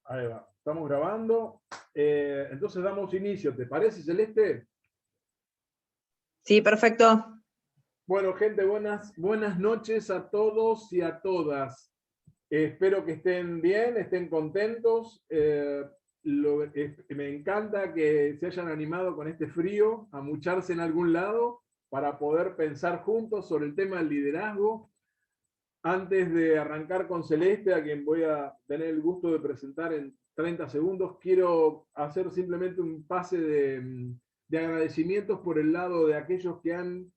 Ahí va, estamos grabando. Entonces damos inicio, ¿te parece, Celeste? Sí, perfecto. Bueno, gente, buenas noches a todos y a todas. Espero que estén bien, estén contentos. Me encanta que se hayan animado con este frío a mucharse en algún lado para poder pensar juntos sobre el tema del liderazgo. Antes de arrancar con Celeste, a quien voy a tener el gusto de presentar en 30 segundos, quiero hacer simplemente un pase de agradecimientos por el lado de aquellos que han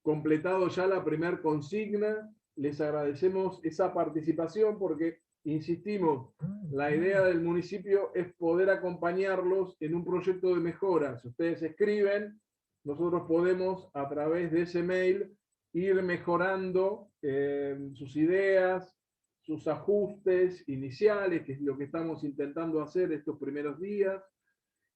completado ya la primer consigna. Les agradecemos esa participación porque, insistimos, la idea del municipio es poder acompañarlos en un proyecto de mejora. Si ustedes escriben, nosotros podemos a través de ese mail ir mejorando sus ideas, sus ajustes iniciales, que es lo que estamos intentando hacer estos primeros días,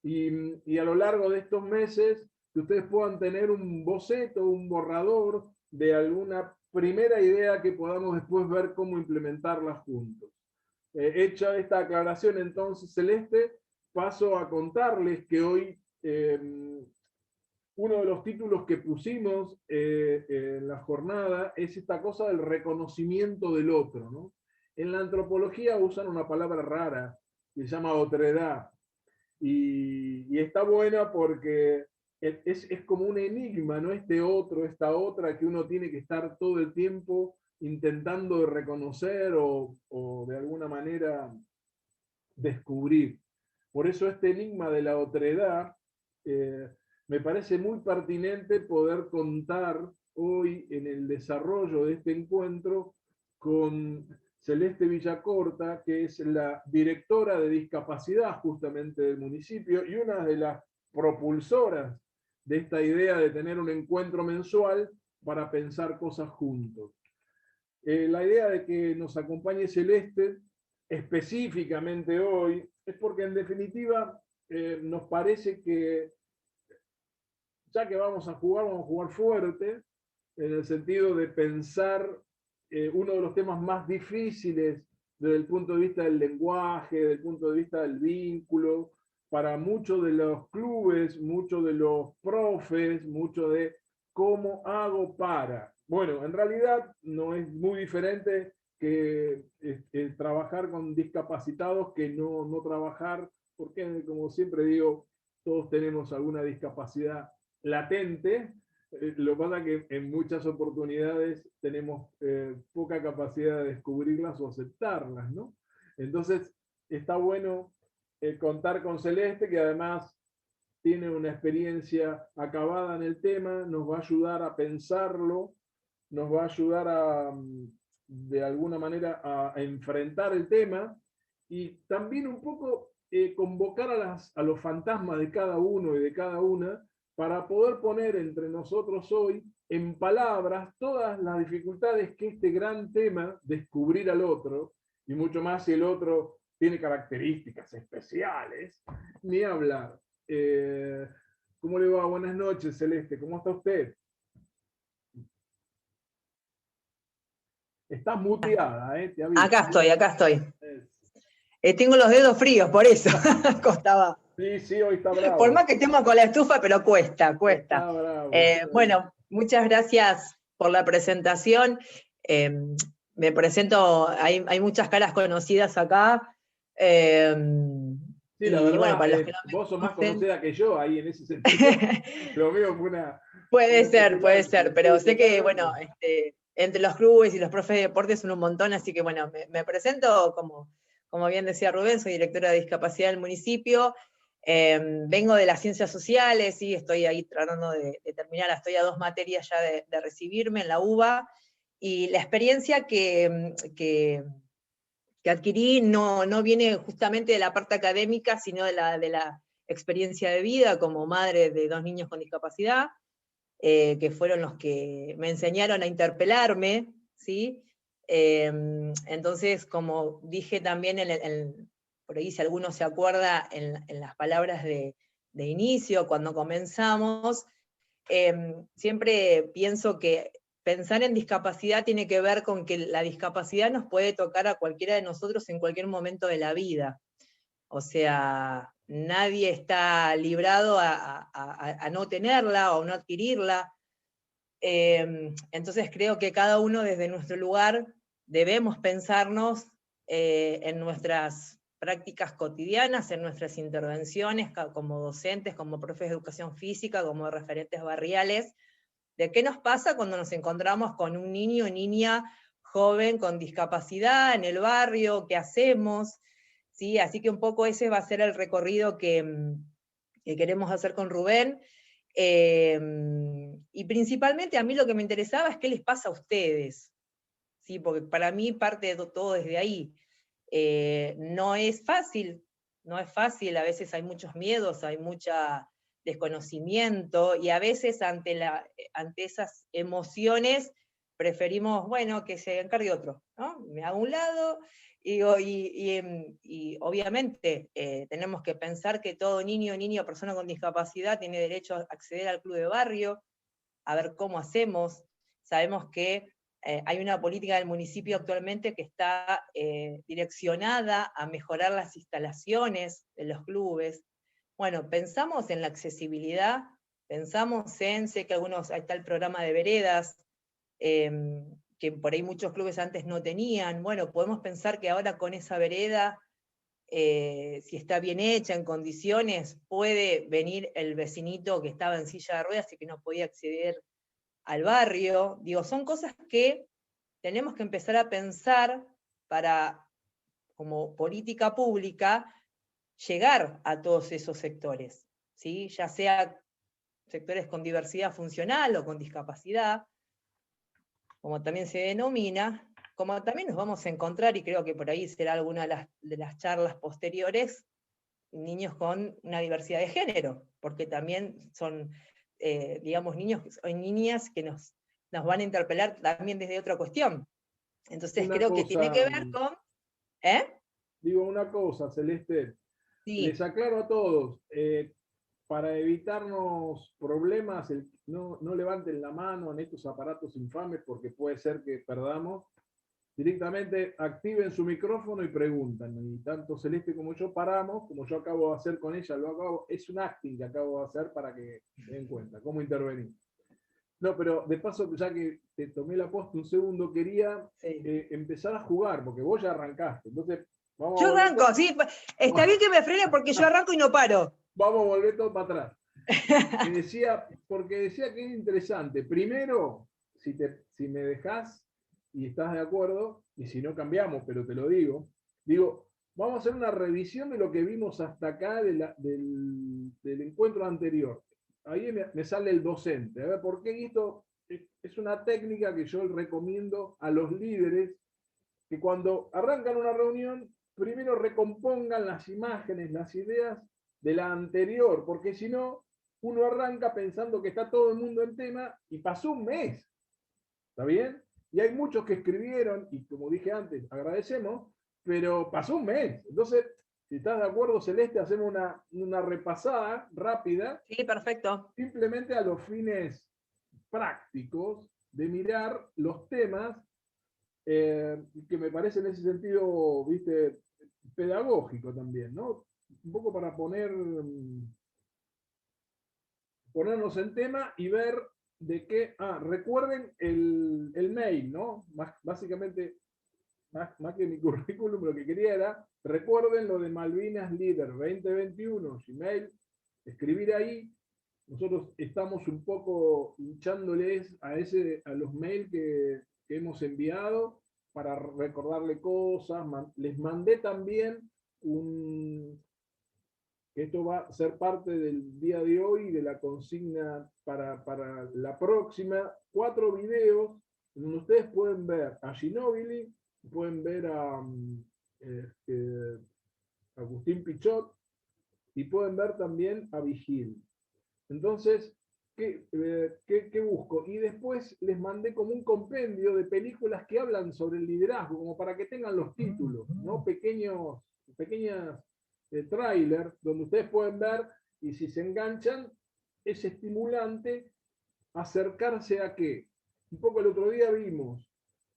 y a lo largo de estos meses que ustedes puedan tener un boceto, un borrador de alguna primera idea que podamos después ver cómo implementarla juntos. Hecha esta aclaración entonces, Celeste, paso a contarles que hoy uno de los títulos que pusimos en la jornada es esta cosa del reconocimiento del otro, ¿no? En la antropología usan una palabra rara que se llama otredad, y está buena porque es como un enigma, ¿no? Este otro, esta otra que uno tiene que estar todo el tiempo intentando reconocer o de alguna manera descubrir. Por eso este enigma de la otredad me parece muy pertinente poder contar hoy en el desarrollo de este encuentro con Celeste Villacorta, que es la directora de discapacidad justamente del municipio y una de las propulsoras de esta idea de tener un encuentro mensual para pensar cosas juntos. La idea de que nos acompañe Celeste específicamente hoy es porque en definitiva nos parece que ya que vamos a jugar fuerte, en el sentido de pensar uno de los temas más difíciles desde el punto de vista del lenguaje, desde el punto de vista del vínculo, para muchos de los clubes, muchos de los profes, mucho de cómo hago para. Bueno, en realidad no es muy diferente que trabajar con discapacitados que no trabajar, porque como siempre digo, todos tenemos alguna discapacidad latente. Lo que pasa es que en muchas oportunidades tenemos poca capacidad de descubrirlas o aceptarlas, ¿no? Entonces, está bueno contar con Celeste, que además tiene una experiencia acabada en el tema, nos va a ayudar a pensarlo, nos va a ayudar de alguna manera a enfrentar el tema y también un poco convocar a los fantasmas de cada uno y de cada una para poder poner entre nosotros hoy en palabras todas las dificultades que este gran tema, descubrir al otro, y mucho más si el otro tiene características especiales, ni hablar. ¿Cómo le va? Buenas noches, Celeste. ¿Cómo está usted? Está muteada, ¿eh? Te aviso. Acá estoy, acá estoy. Tengo los dedos fríos, por eso costaba. Sí, sí, hoy está bravo. Por más que estemos con la estufa, pero cuesta. Está bravo. Bueno, muchas gracias por la presentación. Me presento, hay muchas caras conocidas acá. Sí, la verdad, bueno, para los que no me vos sos más conocen, conocida que yo ahí en ese sentido. Lo mío fue una... puede una ser, pero sé que, totalmente. bueno, entre los clubes y los profes de deportes son un montón, así que, bueno, me presento como bien decía Rubén, soy directora de discapacidad del municipio. Vengo de las ciencias sociales, y estoy ahí tratando de terminar, estoy a 2 materias ya de recibirme en la UBA, y la experiencia que adquirí no viene justamente de la parte académica, sino de la experiencia de vida como madre de 2 niños con discapacidad, que fueron los que me enseñaron a interpelarme, ¿sí? Entonces, como dije también, por ahí si alguno se acuerda, en las palabras de inicio, cuando comenzamos, siempre pienso que pensar en discapacidad tiene que ver con que la discapacidad nos puede tocar a cualquiera de nosotros en cualquier momento de la vida. O sea, nadie está librado a no tenerla o no adquirirla. Entonces creo que cada uno desde nuestro lugar debemos pensarnos en nuestras prácticas cotidianas, en nuestras intervenciones como docentes, como profes de educación física, como referentes barriales, de qué nos pasa cuando nos encontramos con un niño o niña joven con discapacidad en el barrio, qué hacemos, ¿sí? Así que un poco ese va a ser el recorrido que queremos hacer con Rubén. Y principalmente a mí lo que me interesaba es qué les pasa a ustedes, ¿sí? Porque para mí parte de todo desde ahí. No es fácil, a veces hay muchos miedos, hay mucha desconocimiento, y a veces ante esas emociones preferimos, bueno, que se encargue otro, ¿no? Me hago a un lado, y obviamente tenemos que pensar que todo niño, niña o persona con discapacidad tiene derecho a acceder al club de barrio, a ver cómo hacemos. Sabemos que hay una política del municipio actualmente que está direccionada a mejorar las instalaciones de los clubes. Bueno, pensamos en la accesibilidad, pensamos en, sé que algunos, ahí está el programa de veredas, que por ahí muchos clubes antes no tenían. Bueno, podemos pensar que ahora con esa vereda, si está bien hecha, en condiciones, puede venir el vecinito que estaba en silla de ruedas y que no podía acceder al barrio. Digo, son cosas que tenemos que empezar a pensar para, como política pública, llegar a todos esos sectores, ¿sí? Ya sea sectores con diversidad funcional o con discapacidad, como también se denomina, como también nos vamos a encontrar, y creo que por ahí será alguna de las charlas posteriores, niños con una diversidad de género, porque también son, digamos, niños o niñas que nos van a interpelar también desde otra cuestión. Entonces Una creo que tiene que cosa, ver con... ¿Eh? digo una cosa, Celeste, les Sí, aclaro a todos, para evitarnos problemas, no levanten la mano en estos aparatos infames porque puede ser que perdamos. Directamente activen su micrófono y preguntan. Y tanto Celeste como yo paramos, como yo acabo de hacer con ella, es un acting que acabo de hacer para que se den cuenta cómo intervenir. No, pero de paso, ya que te tomé la posta un segundo, quería sí. empezar a jugar, porque vos ya arrancaste. Entonces, vamos a Yo volver arranco, todo, sí, está bien que me frene porque yo arranco y no paro. vamos a volver todo para atrás. Porque decía que es interesante. Primero, si me dejás y estás de acuerdo, y si no cambiamos, pero te lo digo, vamos a hacer una revisión de lo que vimos hasta acá del encuentro anterior. Ahí me sale el docente. A ver, ¿por qué esto es una técnica que yo recomiendo a los líderes que cuando arrancan una reunión, primero recompongan las imágenes, las ideas de la anterior, porque si no, uno arranca pensando que está todo el mundo en tema y pasó un mes, ¿está bien? Y hay muchos que escribieron, y como dije antes, agradecemos, pero pasó un mes. Entonces, si estás de acuerdo, Celeste, hacemos una repasada rápida, Sí, perfecto. simplemente a los fines prácticos de mirar los temas que me parece en ese sentido, viste, pedagógico también, ¿no? Un poco para ponernos en tema y ver de qué, recuerden el mail, ¿no? Básicamente, más que mi currículum, lo que quería era, recuerden lo de Malvinas Líder 2021, Gmail, escribir ahí. Nosotros estamos un poco hinchándoles a los mails que hemos enviado para recordarle cosas. Les mandé también que esto va a ser parte del día de hoy, de la consigna para la próxima, 4 videos donde ustedes pueden ver a Ginóbili, pueden ver a este, Agustín Pichot y pueden ver también a Vigil. Entonces, ¿qué busco? Y después les mandé como un compendio de películas que hablan sobre el liderazgo, como para que tengan los títulos, ¿no? Pequeñas tráiler, donde ustedes pueden ver, y si se enganchan, es estimulante acercarse a qué. Un poco el otro día vimos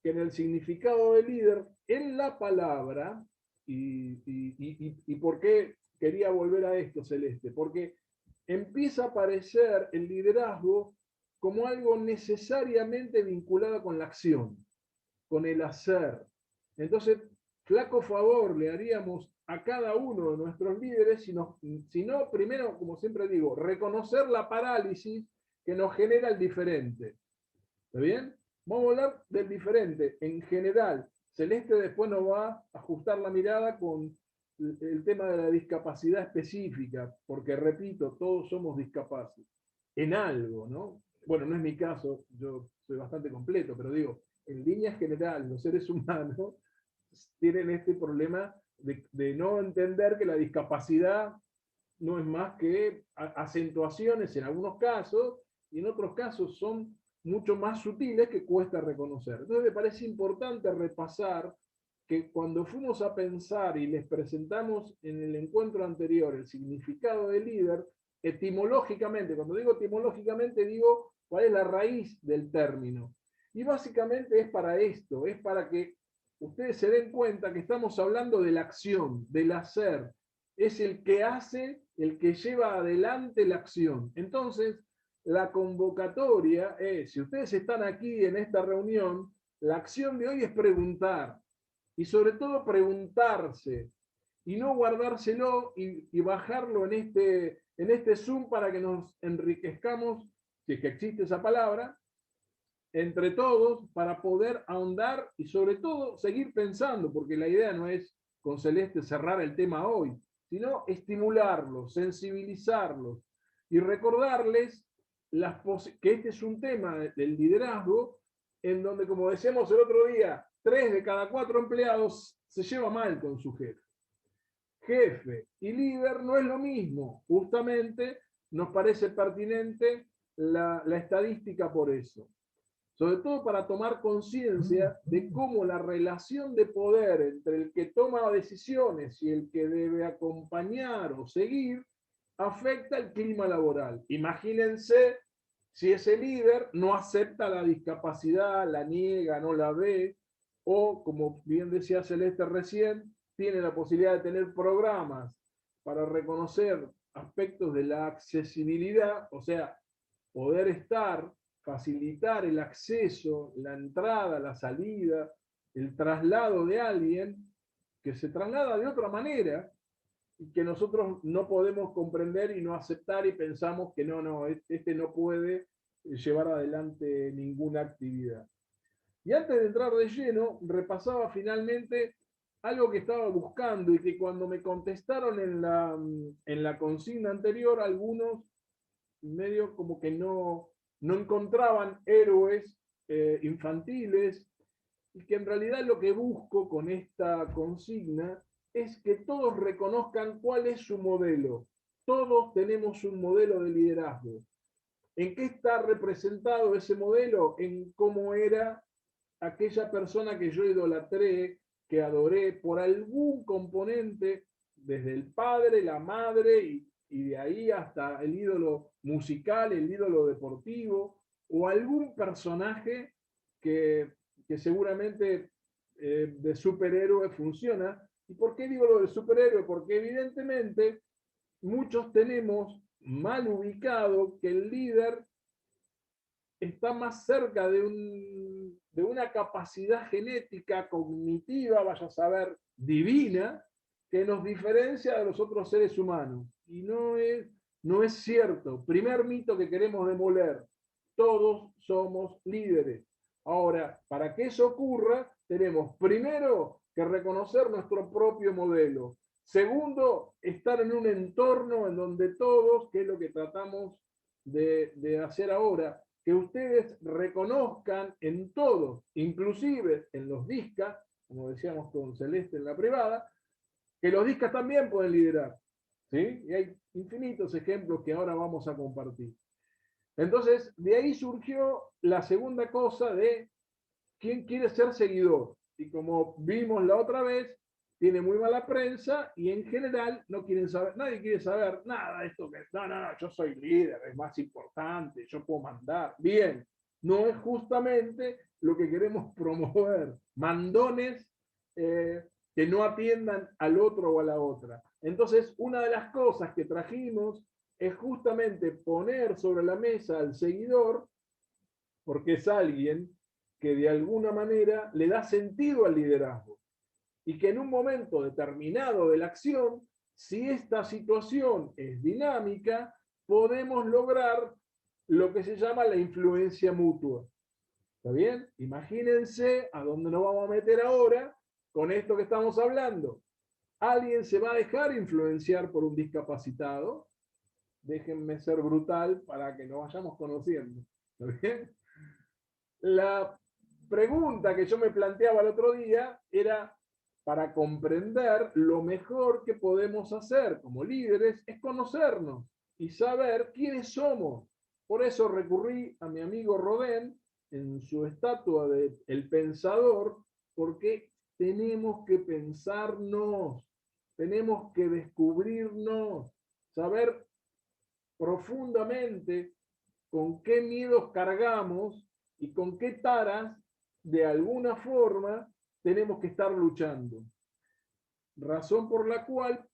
que en el significado de líder, en la palabra, ¿Y por qué quería volver a esto, Celeste? Porque empieza a aparecer el liderazgo como algo necesariamente vinculado con la acción, con el hacer. Entonces, flaco favor le haríamos a cada uno de nuestros líderes si no, primero, como siempre digo, reconocer la parálisis que nos genera el diferente. ¿Está bien? Vamos a hablar del diferente en general. Celeste después nos va a ajustar la mirada con el tema de la discapacidad específica, porque repito, todos somos discapaces en algo, ¿no? Bueno, no es mi caso, yo soy bastante completo, pero digo, en líneas generales, los seres humanos tienen este problema de no entender que la discapacidad no es más que acentuaciones en algunos casos, y en otros casos son mucho más sutiles que cuesta reconocer. Entonces me parece importante repasar que cuando fuimos a pensar y les presentamos en el encuentro anterior el significado de líder, etimológicamente, cuando digo etimológicamente digo cuál es la raíz del término. Y básicamente es para esto, es para que ustedes se den cuenta que estamos hablando de la acción, del hacer. Es el que hace, el que lleva adelante la acción. Entonces, la convocatoria es, si ustedes están aquí en esta reunión, la acción de hoy es preguntar. Y sobre todo preguntarse. Y no guardárselo y bajarlo en este Zoom para que nos enriquezcamos, si es que existe esa palabra, entre todos para poder ahondar y sobre todo seguir pensando, porque la idea no es con Celeste cerrar el tema hoy, sino estimularlos, sensibilizarlos y recordarles que este es un tema del liderazgo en donde, como decíamos el otro día, 3 de cada 4 empleados se lleva mal con su jefe. Jefe y líder no es lo mismo. Justamente nos parece pertinente la estadística por eso. Sobre todo para tomar conciencia de cómo la relación de poder entre el que toma decisiones y el que debe acompañar o seguir afecta el clima laboral. Imagínense si ese líder no acepta la discapacidad, la niega, no la ve, o como bien decía Celeste recién, tiene la posibilidad de tener programas para reconocer aspectos de la accesibilidad, o sea, poder estar, facilitar el acceso, la entrada, la salida, el traslado de alguien que se traslada de otra manera y que nosotros no podemos comprender y no aceptar y pensamos que no, este no puede llevar adelante ninguna actividad. Y antes de entrar de lleno, repasaba finalmente algo que estaba buscando y que cuando me contestaron en la consigna anterior, algunos medio como que no encontraban héroes infantiles, y que en realidad lo que busco con esta consigna es que todos reconozcan cuál es su modelo. Todos tenemos un modelo de liderazgo. ¿En qué está representado ese modelo? En cómo era aquella persona que yo idolatré, que adoré por algún componente, desde el padre, la madre y de ahí hasta el ídolo musical, el ídolo deportivo, o algún personaje que seguramente de superhéroe funciona. ¿Y por qué digo lo de superhéroe? Porque evidentemente muchos tenemos mal ubicado que el líder está más cerca de una capacidad genética, cognitiva, vaya a saber, divina, que nos diferencia de los otros seres humanos. Y no es cierto. Primer mito que queremos demoler. Todos somos líderes. Ahora, para que eso ocurra, tenemos primero que reconocer nuestro propio modelo. Segundo, estar en un entorno en donde todos, que es lo que tratamos de hacer ahora, que ustedes reconozcan en todos, inclusive en los discas, como decíamos con Celeste en la privada, que los discas también pueden liderar. ¿Sí? Y hay infinitos ejemplos que ahora vamos a compartir. Entonces, de ahí surgió la segunda cosa de quién quiere ser seguidor. Y como vimos la otra vez, tiene muy mala prensa y en general no quieren saber, nadie quiere saber nada de esto que no, yo soy líder, es más importante, yo puedo mandar. Bien, no es justamente lo que queremos promover. Mandones que que no atiendan al otro o a la otra. Entonces, una de las cosas que trajimos es justamente poner sobre la mesa al seguidor, porque es alguien que de alguna manera le da sentido al liderazgo. Y que en un momento determinado de la acción, si esta situación es dinámica, podemos lograr lo que se llama la influencia mutua. ¿Está bien? Imagínense a dónde nos vamos a meter ahora con esto que estamos hablando. ¿Alguien se va a dejar influenciar por un discapacitado? Déjenme ser brutal para que nos vayamos conociendo. ¿Está bien? La pregunta que yo me planteaba el otro día era, para comprender, lo mejor que podemos hacer como líderes es conocernos y saber quiénes somos. Por eso recurrí a mi amigo Rodin en su estatua de El Pensador, porque tenemos que pensarnos, tenemos que descubrirnos, saber profundamente con qué miedos cargamos y con qué taras, de alguna forma, tenemos que estar luchando. Razón por la cual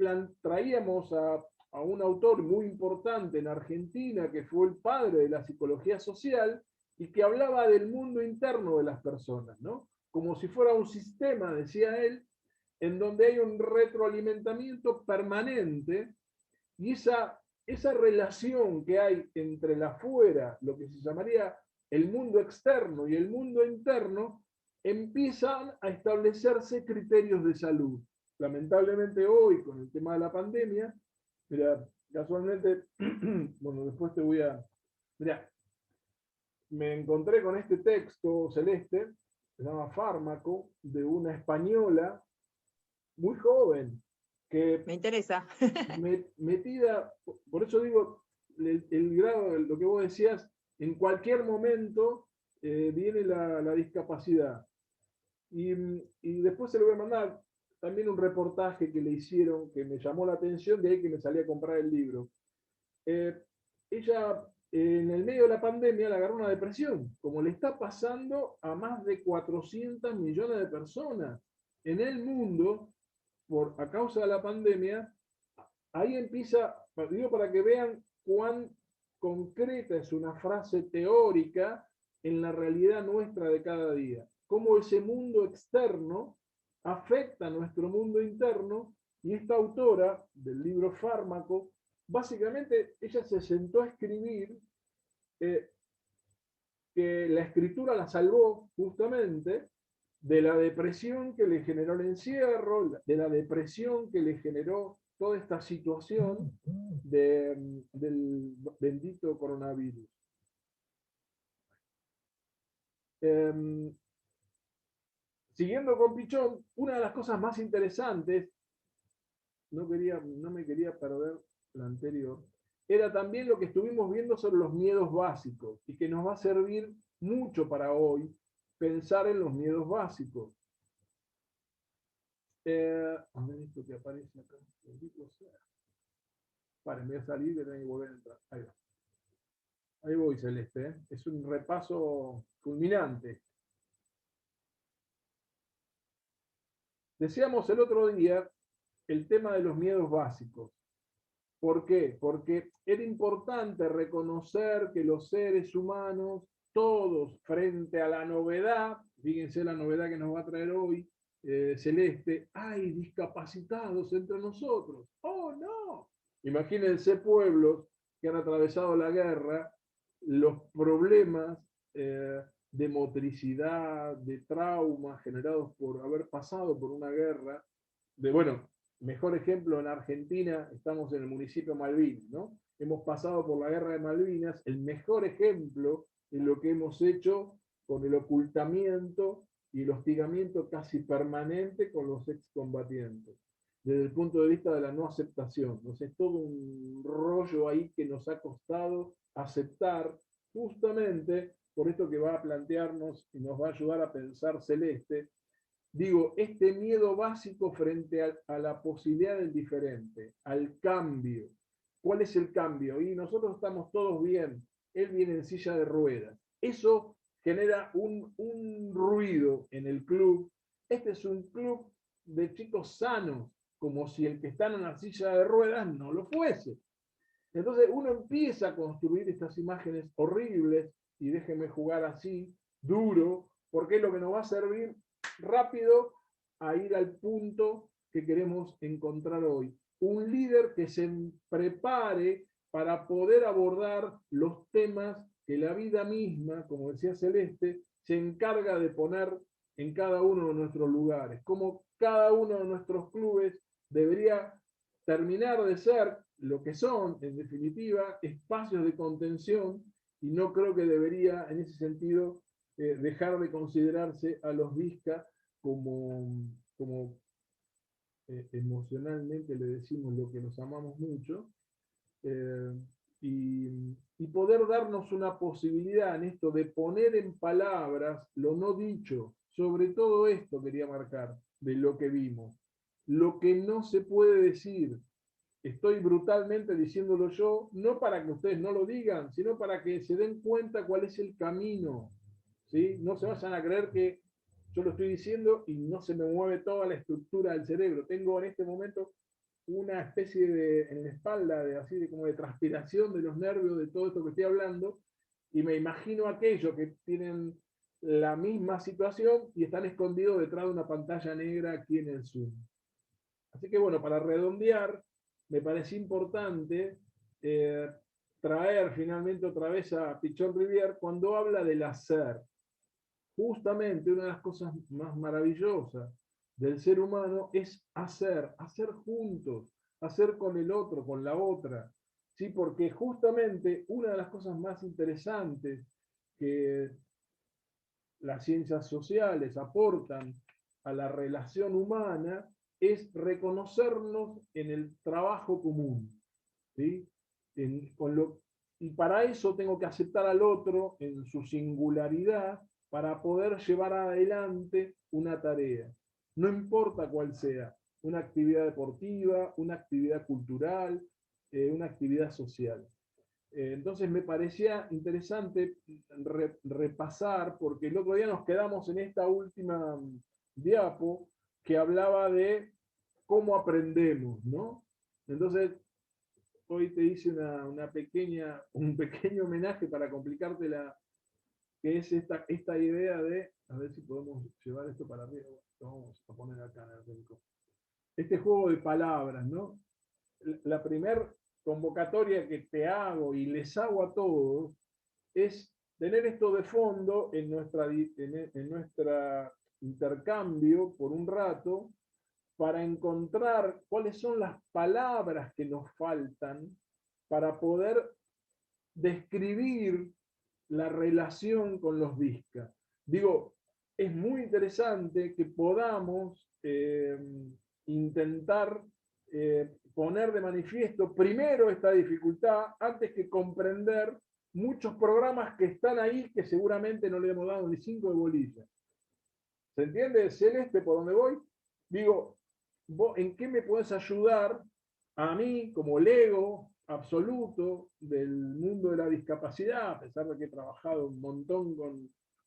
traíamos a un autor muy importante en Argentina, que fue el padre de la psicología social, y que hablaba del mundo interno de las personas, ¿no? Como si fuera un sistema, decía él, en donde hay un retroalimentamiento permanente, y esa relación que hay entre el afuera, lo que se llamaría el mundo externo y el mundo interno, empiezan a establecerse criterios de salud. Lamentablemente hoy, con el tema de la pandemia, mira, casualmente, bueno, después te voy a... Mira, me encontré con este texto celeste, se llama Fármaco, de una española muy joven, que Me interesa. metida, por eso digo, el grado de lo que vos decías, en cualquier momento viene la discapacidad. Y después se lo voy a mandar también un reportaje que le hicieron, que me llamó la atención, de ahí que me salí a comprar el libro. Ella, en el medio de la pandemia, le agarró una depresión, como le está pasando a más de 400 millones de personas en el mundo, a causa de la pandemia. Ahí empieza, digo, para que vean cuán concreta es una frase teórica en la realidad nuestra de cada día. Cómo ese mundo externo afecta a nuestro mundo interno, y esta autora del libro Fármaco, básicamente ella se sentó a escribir, que la escritura la salvó justamente de la depresión que le generó el encierro, de la depresión que le generó toda esta situación del bendito coronavirus. Siguiendo con Pichón, una de las cosas más interesantes, no me quería perder la anterior, era también lo que estuvimos viendo sobre los miedos básicos, y que nos va a servir mucho para hoy pensar en los miedos básicos. A ver esto que aparece acá. Vale, me voy a salir y tengo que volver a entrar. Ahí va. Ahí voy, Celeste. Es un repaso fulminante. Decíamos el otro día el tema de los miedos básicos. ¿Por qué? Porque era importante reconocer que los seres humanos, todos, frente a la novedad, fíjense la novedad que nos va a traer hoy, Celeste, hay discapacitados entre nosotros. ¡Oh, no! Imagínense pueblos que han atravesado la guerra, los problemas de motricidad, de trauma generados por haber pasado por una guerra, bueno, mejor ejemplo en Argentina, estamos en el municipio de Malvinas, ¿no? Hemos pasado por la guerra de Malvinas, el mejor ejemplo de lo que hemos hecho con el ocultamiento y el hostigamiento casi permanente con los excombatientes, desde el punto de vista de la no aceptación. Entonces, todo un rollo ahí que nos ha costado aceptar, justamente por esto que va a plantearnos y nos va a ayudar a pensar Celeste. Digo, este miedo básico frente a la posibilidad del diferente, al cambio. ¿Cuál es el cambio? Y nosotros estamos todos bien, él viene en silla de ruedas. Eso genera un ruido en el club. Este es un club de chicos sanos, como si el que está en una silla de ruedas no lo fuese. Entonces uno empieza a construir estas imágenes horribles, y déjeme jugar así, duro, porque es lo que nos va a servir rápido a ir al punto que queremos encontrar hoy. Un líder que se prepare para poder abordar los temas que la vida misma, como decía Celeste, se encarga de poner en cada uno de nuestros lugares. Como cada uno de nuestros clubes debería terminar de ser lo que son, en definitiva, espacios de contención, y no creo que debería, en ese sentido, dejar de considerarse a los VISCA como emocionalmente le decimos lo que nos amamos mucho, eh, y poder darnos una posibilidad en esto de poner en palabras lo no dicho. Sobre todo esto quería marcar de lo que vimos. Lo que no se puede decir, estoy brutalmente diciéndolo yo, no para que ustedes no lo digan, sino para que se den cuenta cuál es el camino, ¿sí? No se vayan a creer que yo lo estoy diciendo y no se me mueve toda la estructura del cerebro. Tengo en este momento una especie de, en la espalda, así de como de transpiración de los nervios de todo esto que estoy hablando, y me imagino aquellos que tienen la misma situación y están escondidos detrás de una pantalla negra aquí en el Zoom. Así que bueno, para redondear, me parece importante traer finalmente otra vez a Pichon Rivière cuando habla del hacer. Justamente una de las cosas más maravillosas del ser humano es hacer juntos, hacer con el otro, con la otra. ¿Sí? Porque justamente una de las cosas más interesantes que las ciencias sociales aportan a la relación humana es reconocernos en el trabajo común, ¿sí? Y para eso tengo que aceptar al otro en su singularidad para poder llevar adelante una tarea. No importa cuál sea, una actividad deportiva, una actividad cultural, una actividad social. Entonces me parecía interesante repasar, porque el otro día nos quedamos en esta última diapo que hablaba de cómo aprendemos, ¿no? Entonces, hoy te hice un pequeño homenaje para complicarte que es esta idea de, a ver si podemos llevar esto para arriba, lo vamos a poner acá en el rincón. Este juego de palabras, ¿no? La primera convocatoria que te hago y les hago a todos es tener esto de fondo en nuestra intercambio por un rato, para encontrar cuáles son las palabras que nos faltan para poder describir la relación con los VISCA. Digo, es muy interesante que podamos intentar poner de manifiesto primero esta dificultad antes que comprender muchos programas que están ahí que seguramente no le hemos dado ni 5 de bolilla. ¿Se entiende, Celeste, por dónde voy? Digo, ¿vos en qué me puedes ayudar a mí como lego absoluto del mundo de la discapacidad, a pesar de que he trabajado un montón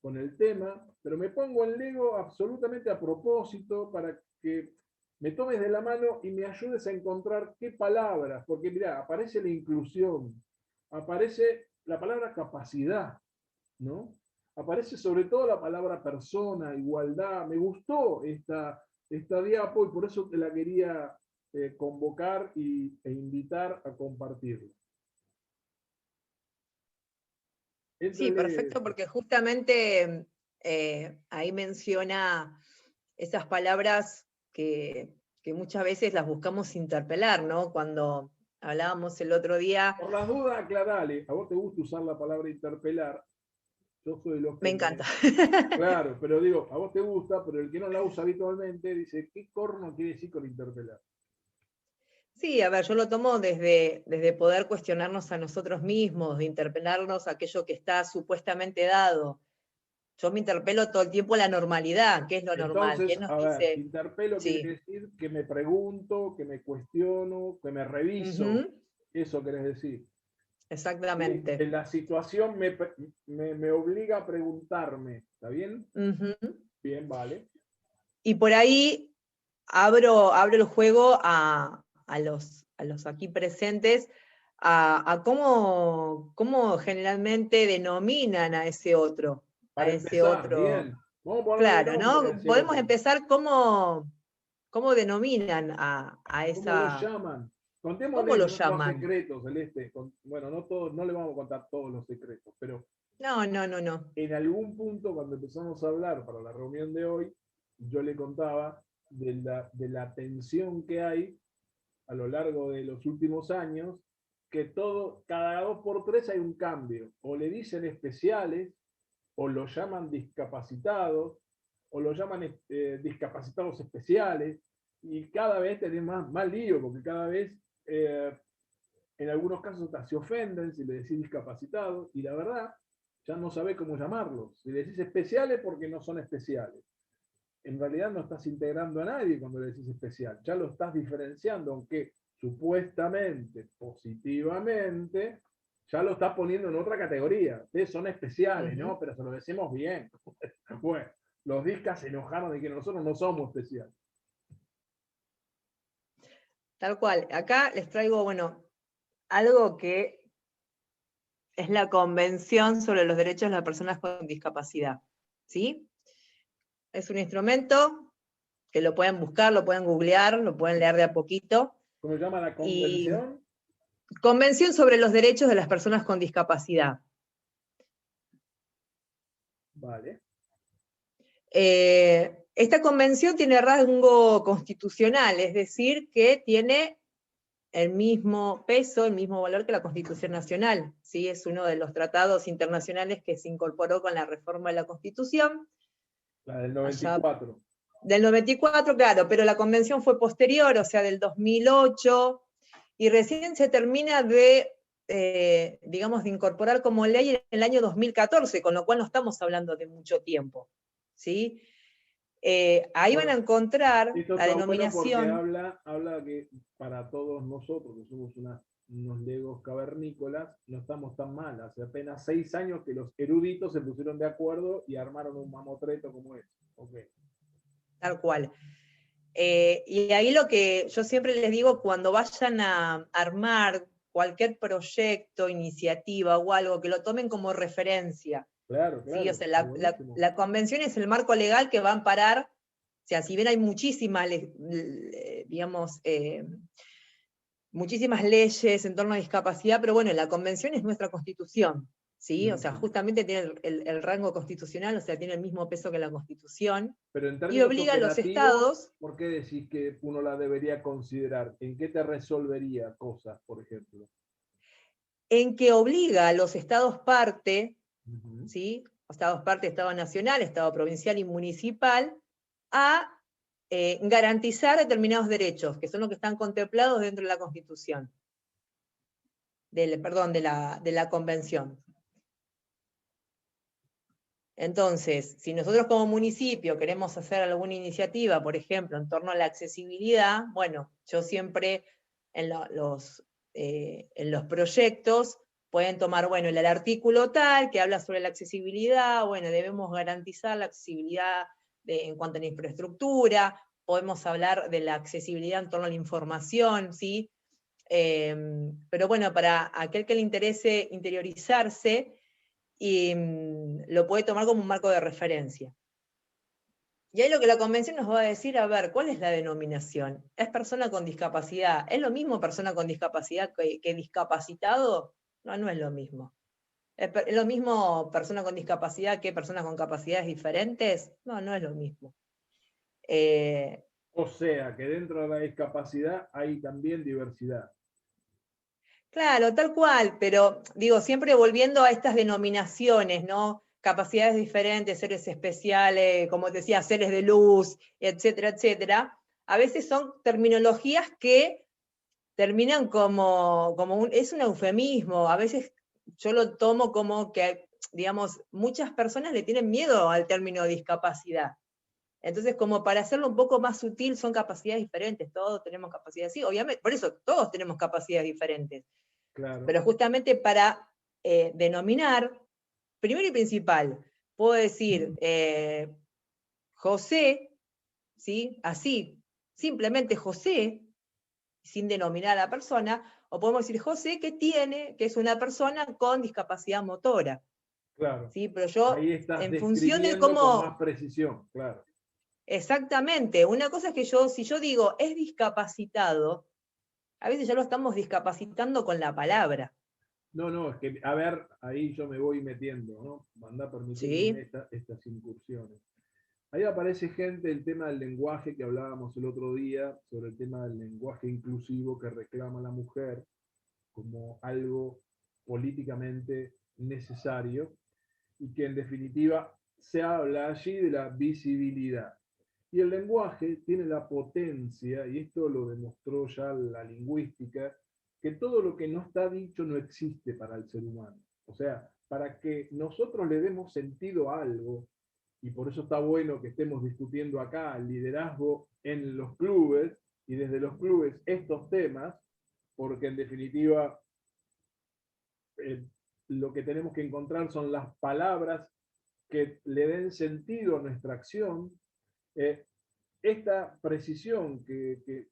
con el tema, pero me pongo en lego absolutamente a propósito para que me tomes de la mano y me ayudes a encontrar qué palabras, porque mirá, aparece la inclusión, aparece la palabra capacidad, ¿no? Aparece sobre todo la palabra persona, igualdad. Me gustó esta diapo y por eso te la quería convocar e invitar a compartirla. Sí, perfecto, porque justamente ahí menciona esas palabras que muchas veces las buscamos interpelar, ¿no? Cuando hablábamos el otro día. Por las dudas, aclarale. ¿A vos te gusta usar la palabra interpelar? Yo soy de los que... Me encanta. Claro, pero digo, a vos te gusta, pero el que no la usa habitualmente dice, ¿qué corno quiere decir con interpelar? Sí, a ver, yo lo tomo desde poder cuestionarnos a nosotros mismos, de interpelarnos a aquello que está supuestamente dado. Yo me interpelo todo el tiempo la normalidad, ¿qué es lo normal? Entonces, ¿Quién nos a ver, dice? interpelo Sí. quiere decir que me pregunto, que me cuestiono, que me reviso. Eso querés decir. Exactamente. Y en la situación me obliga a preguntarme, ¿está bien? Bien, vale. Y por ahí abro el juego a los aquí presentes, a cómo generalmente denominan a ese otro. Para empezar, bien. Vamos a ponerle Claro, nombre a ¿no? ese Podemos otro. empezar cómo denominan a ¿Cómo lo esa. llaman? ¿Cómo Contémosle lo los llaman? secretos, Celeste. Bueno, no le vamos a contar todos los secretos, pero No, no, no, no. en algún punto, cuando empezamos a hablar para la reunión de hoy, yo le contaba de la tensión que hay a lo largo de los últimos años, que cada 2 por 3 hay un cambio. O le dicen especiales, o lo llaman discapacitados, o lo llaman discapacitados especiales, y cada vez tenés más lío, porque cada vez, en algunos casos hasta se ofenden si le decís discapacitados, y la verdad, ya no sabe cómo llamarlos. Si le decís especiales, porque no son especiales. En realidad no estás integrando a nadie cuando le decís especial, ya lo estás diferenciando, aunque supuestamente, positivamente, ya lo estás poniendo en otra categoría. Ustedes son especiales, ¿no? Pero se lo decimos bien. Bueno, los discas se enojaron de que nosotros no somos especiales. Tal cual. Acá les traigo, bueno, algo que es la Convención sobre los Derechos de las Personas con Discapacidad. ¿Sí? Es un instrumento que lo pueden buscar, lo pueden googlear, lo pueden leer de a poquito. ¿Cómo se llama la Y convención? Convención sobre los Derechos de las Personas con Discapacidad. Vale. Esta convención tiene rango constitucional, es decir, que tiene el mismo peso, el mismo valor que la Constitución Nacional. ¿Sí? Es uno de los tratados internacionales que se incorporó con la reforma de la Constitución. La del 94. Del 94, claro, pero la convención fue posterior, o sea, del 2008, y recién se termina de, digamos, de incorporar como ley en el año 2014, con lo cual no estamos hablando de mucho tiempo. ¿Sí? Ahí van a encontrar Esto la está bueno porque denominación. habla que para todos nosotros, que somos unos legos cavernícolas, no estamos tan mal. Hace apenas 6 años que los eruditos se pusieron de acuerdo y armaron un mamotreto como este. Okay. Tal cual. Y ahí lo que yo siempre les digo, cuando vayan a armar cualquier proyecto, iniciativa o algo, que lo tomen como referencia. Claro, ¿Sí? O claro. sea, Está la convención es el marco legal que va a amparar, o sea, si bien hay muchísimas, digamos, muchísimas leyes en torno a discapacidad, pero bueno, la convención es nuestra constitución, ¿sí? O sea, justamente tiene el rango constitucional, o sea, tiene el mismo peso que la Constitución, Pero en y términos obliga a los operativos, estados. ¿por qué decís que uno la debería considerar? ¿En qué te resolvería cosas, por ejemplo? En que obliga a los estados parte, Uh-huh. ¿sí? Estados parte, Estado nacional, Estado provincial y municipal, a garantizar determinados derechos, que son los que están contemplados dentro de la Constitución, de la Convención. Entonces, si nosotros como municipio queremos hacer alguna iniciativa, por ejemplo, en torno a la accesibilidad, bueno, yo siempre en los proyectos pueden tomar, bueno, el artículo tal que habla sobre la accesibilidad, bueno, debemos garantizar la accesibilidad en cuanto a la infraestructura, podemos hablar de la accesibilidad en torno a la información, ¿sí? Pero bueno, para aquel que le interese interiorizarse, y lo puede tomar como un marco de referencia. Y ahí lo que la convención nos va a decir, a ver, ¿cuál es la denominación? ¿Es persona con discapacidad? ¿Es lo mismo persona con discapacidad que discapacitado? No, no es lo mismo. ¿Es lo mismo persona con discapacidad que personas con capacidades diferentes? No, no es lo mismo. O sea, que dentro de la discapacidad hay también diversidad. Claro, tal cual, pero digo, siempre volviendo a estas denominaciones, ¿no? Capacidades diferentes, seres especiales, como te decía, seres de luz, etcétera, etcétera. A veces son terminologías que terminan es un eufemismo. A veces yo lo tomo como que, digamos, muchas personas le tienen miedo al término discapacidad. Entonces, como para hacerlo un poco más sutil, son capacidades diferentes. Todos tenemos capacidades, sí, obviamente, por eso todos tenemos capacidades diferentes. Claro. Pero justamente para denominar, primero y principal, puedo decir José, ¿sí? Así, simplemente José, sin denominar a la persona, o podemos decir José que es una persona con discapacidad motora. Claro. ¿Sí? Pero yo, Ahí estás en función de describiendo con más cómo... precisión, claro. Exactamente. Una cosa es que si yo digo es discapacitado, a veces ya lo estamos discapacitando con la palabra. No, es que, a ver, ahí yo me voy metiendo, ¿no? Anda permitiéndome ¿Sí? estas incursiones. Ahí aparece gente, el tema del lenguaje que hablábamos el otro día, sobre el tema del lenguaje inclusivo que reclama la mujer como algo políticamente necesario y que en definitiva se habla allí de la visibilidad. Y el lenguaje tiene la potencia, y esto lo demostró ya la lingüística, que todo lo que no está dicho no existe para el ser humano. O sea, para que nosotros le demos sentido a algo, y por eso está bueno que estemos discutiendo acá el liderazgo en los clubes, y desde los clubes estos temas, porque en definitiva lo que tenemos que encontrar son las palabras que le den sentido a nuestra acción. Eh, Esta precisión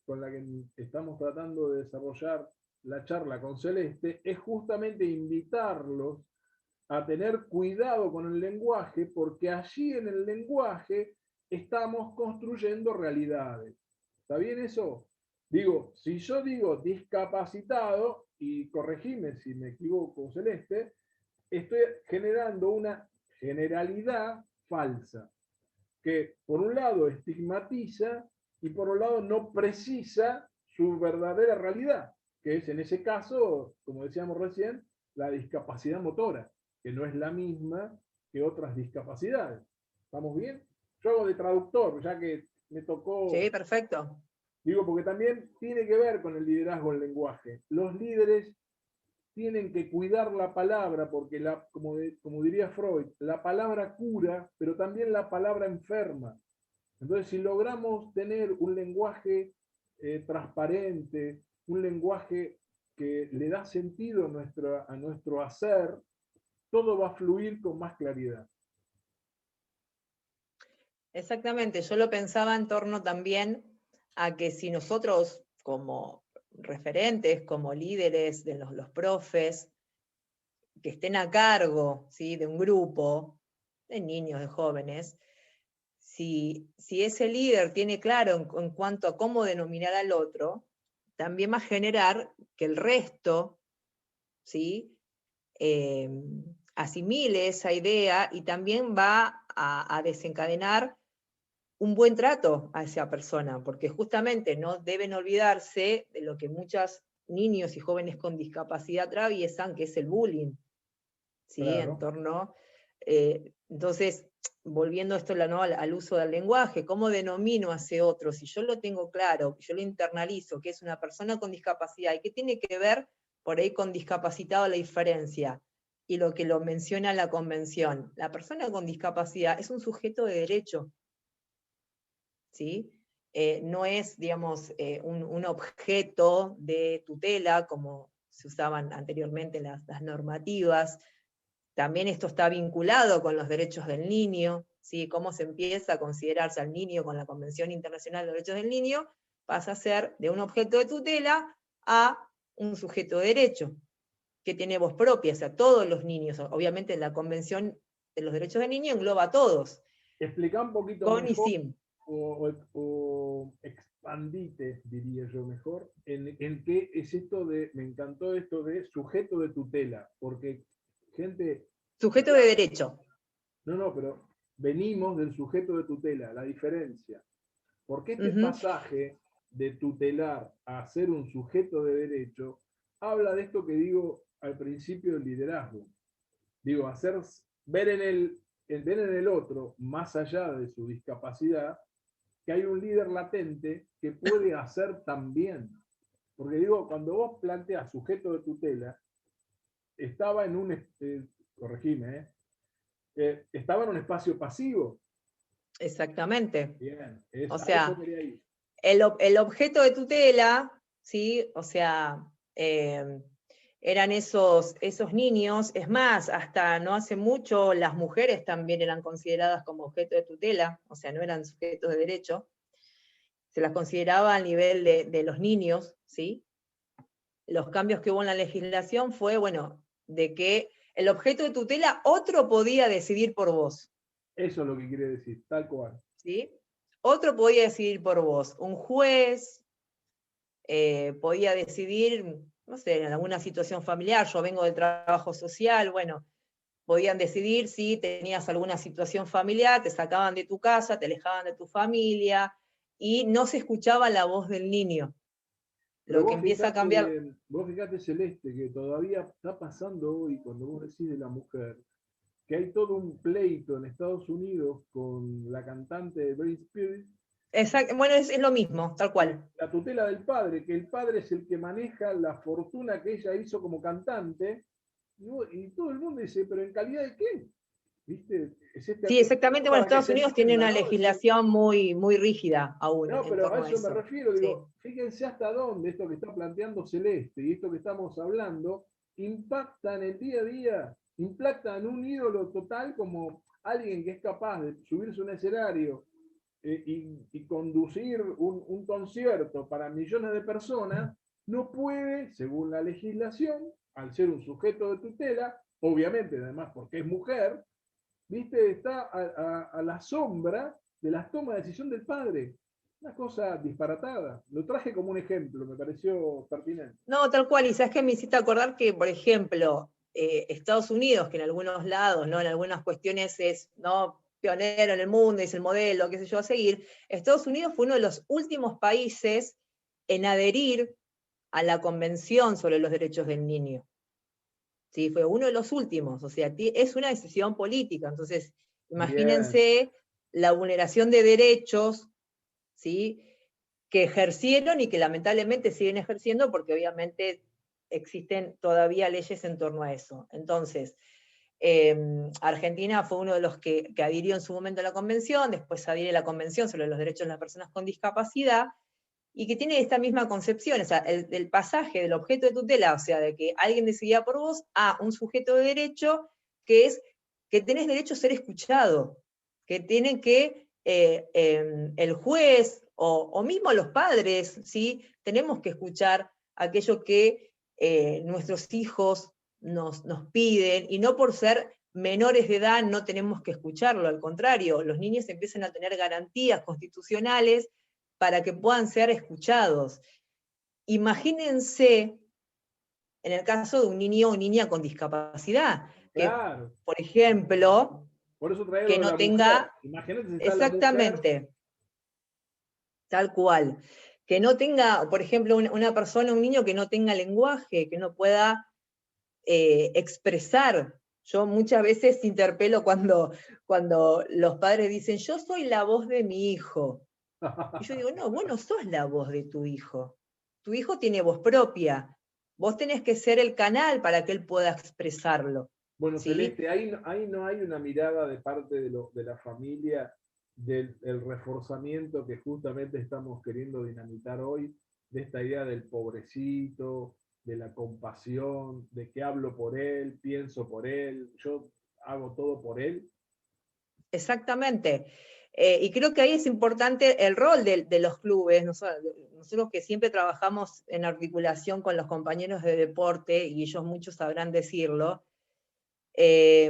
con la que estamos tratando de desarrollar la charla con Celeste es justamente invitarlos a tener cuidado con el lenguaje, porque allí en el lenguaje estamos construyendo realidades. ¿Está bien eso? Digo, si yo digo discapacitado, y corregime si me equivoco, Celeste, estoy generando una generalidad falsa, que por un lado estigmatiza y por un lado no precisa su verdadera realidad, que es en ese caso, como decíamos recién, la discapacidad motora, que no es la misma que otras discapacidades. ¿Estamos bien? Yo hago de traductor, ya que me Sí, tocó, perfecto. digo, porque también tiene que ver con el liderazgo en lenguaje. Los líderes tienen que cuidar la palabra, porque como diría Freud, la palabra cura, pero también la palabra enferma. Entonces, si logramos tener un lenguaje transparente, un lenguaje que le da sentido a nuestro hacer, todo va a fluir con más claridad. Exactamente. Yo lo pensaba en torno también a que si nosotros como referentes, como líderes de los profes, que estén a cargo, ¿sí?, de un grupo de niños, de jóvenes, si ese líder tiene claro en cuanto a cómo denominar al otro, también va a generar que el resto, ¿sí?, asimile esa idea y también va a desencadenar un buen trato a esa persona, porque justamente no deben olvidarse de lo que muchos niños y jóvenes con discapacidad atraviesan, que es el bullying, ¿sí? En Claro. torno, entonces, volviendo esto ¿no?, al uso del lenguaje, ¿cómo denomino a ese otro? Si yo lo tengo claro, yo lo internalizo, que es una persona con discapacidad, ¿y qué tiene que ver por ahí con discapacitado la diferencia? Y lo que lo menciona la convención, la persona con discapacidad es un sujeto de derecho, ¿sí? No es, digamos, un objeto de tutela, como se usaban anteriormente las normativas. También esto está vinculado con los derechos del niño, ¿sí? Cómo se empieza a considerarse al niño con la Convención Internacional de Derechos del Niño, pasa a ser de un objeto de tutela a un sujeto de derecho, que tiene voz propia, o sea, todos los niños. Obviamente la Convención de los Derechos del Niño engloba a todos, Explica un poquito con y mejor sin. o expandite, diría yo mejor, en qué es esto me encantó esto de sujeto de tutela, porque gente, Sujeto de derecho. no, pero venimos del sujeto de tutela, la diferencia. Porque este Ujú. pasaje de tutelar a ser un sujeto de derecho habla de esto que digo al principio del liderazgo. Digo, ver en el otro, más allá de su discapacidad, que hay un líder latente que puede hacer también. Porque digo, cuando vos planteas sujeto de tutela, estaba en corregime, estaba en un espacio pasivo. Exactamente. Bien, O a eso sea, quería ir. el objeto de tutela, ¿sí? O sea, eran esos niños. Es más, hasta no hace mucho las mujeres también eran consideradas como objeto de tutela, o sea, no eran sujetos de derecho. se las consideraba a nivel de los niños, ¿sí? Los cambios que hubo en la legislación fue, bueno, de que el objeto de tutela otro podía decidir por vos. Eso es lo que quiere decir, tal cual. ¿Sí? Otro podía decidir por vos. Un juez podía decidir, no sé, en alguna situación familiar, yo vengo del trabajo social, bueno, podían decidir si tenías alguna situación familiar, te sacaban de tu casa, te alejaban de tu familia, y no se escuchaba la voz del niño. Pero Lo que empieza a cambiar. vos fijate, Celeste, que todavía está pasando hoy, cuando vos decís de la mujer, que hay todo un pleito en Estados Unidos con la cantante de Britney Spears. Exacto, bueno, es lo mismo, tal cual. La tutela del padre, que el padre es el que maneja la fortuna que ella hizo como cantante, y todo el mundo dice, pero ¿en calidad de qué? ¿Viste? Es este Sí, exactamente. Bueno, para que Estados se Unidos tiene entienda, una ¿no? Decir, legislación muy, muy rígida aún no, en pero a torno a eso me eso. refiero, Sí. digo, fíjense hasta dónde esto que está planteando Celeste y esto que estamos hablando impacta en el día a día, impacta en un ídolo total como alguien que es capaz de subirse a un escenario y conducir un concierto para millones de personas, no puede, según la legislación, al ser un sujeto de tutela, obviamente además porque es mujer, ¿viste? Está a la sombra de las tomas de decisión del padre. Una cosa disparatada. Lo traje como un ejemplo, me pareció pertinente. No, tal cual. Y sabes que me hiciste acordar que, por ejemplo, Estados Unidos, que en algunos lados, ¿no? En algunas cuestiones es, ¿no?, pionero en el mundo, es el modelo, qué sé yo, a seguir. Estados Unidos fue uno de los últimos países en adherir a la Convención sobre los Derechos del Niño. ¿Sí? Fue uno de los últimos, o sea, es una decisión política. Entonces, Bien. imagínense la vulneración de derechos, ¿sí?, que ejercieron y que lamentablemente siguen ejerciendo, porque obviamente existen todavía leyes en torno a eso. Entonces, Argentina fue uno de los que adhirió en su momento a la convención, después adhiere a la Convención sobre los Derechos de las Personas con Discapacidad, y que tiene esta misma concepción, o sea, el pasaje del objeto de tutela, o sea, de que alguien decidía por vos, a un sujeto de derecho, que es que tenés derecho a ser escuchado, que tienen que el juez o mismo los padres, ¿sí?, tenemos que escuchar aquello que nuestros hijos nos piden, y no por ser menores de edad no tenemos que escucharlo, al contrario, los niños empiezan a tener garantías constitucionales para que puedan ser escuchados. Imagínense en el caso de un niño o niña con discapacidad, que, Claro. por ejemplo, Por eso trae lo que de la no mujer. tenga, Imagínate si está la mujer. exactamente, tal cual, que no tenga, por ejemplo, una persona, un niño que no tenga lenguaje, que no pueda expresar. Yo muchas veces interpelo cuando los padres dicen, yo soy la voz de mi hijo. Y yo digo, no, vos no sos la voz de tu hijo. Tu hijo tiene voz propia. Vos tenés que ser el canal para que él pueda expresarlo. Bueno, ¿Sí? Celeste, ahí no hay una mirada de parte de la familia del el reforzamiento que justamente estamos queriendo dinamitar hoy, de esta idea del pobrecito, de la compasión, de que hablo por él, pienso por él, yo hago todo por él. Exactamente. Y creo que ahí es importante el rol de los clubes. Nosotros que siempre trabajamos en articulación con los compañeros de deporte, y ellos muchos sabrán decirlo,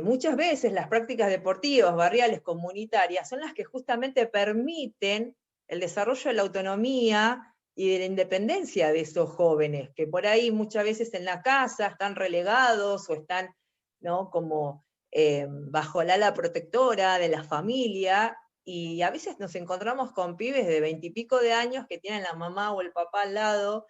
muchas veces las prácticas deportivas, barriales, comunitarias, son las que justamente permiten el desarrollo de la autonomía y de la independencia de esos jóvenes, que por ahí muchas veces en la casa están relegados o están, ¿no?, como bajo el ala protectora de la familia, y a veces nos encontramos con pibes de 20 y pico de años que tienen la mamá o el papá al lado.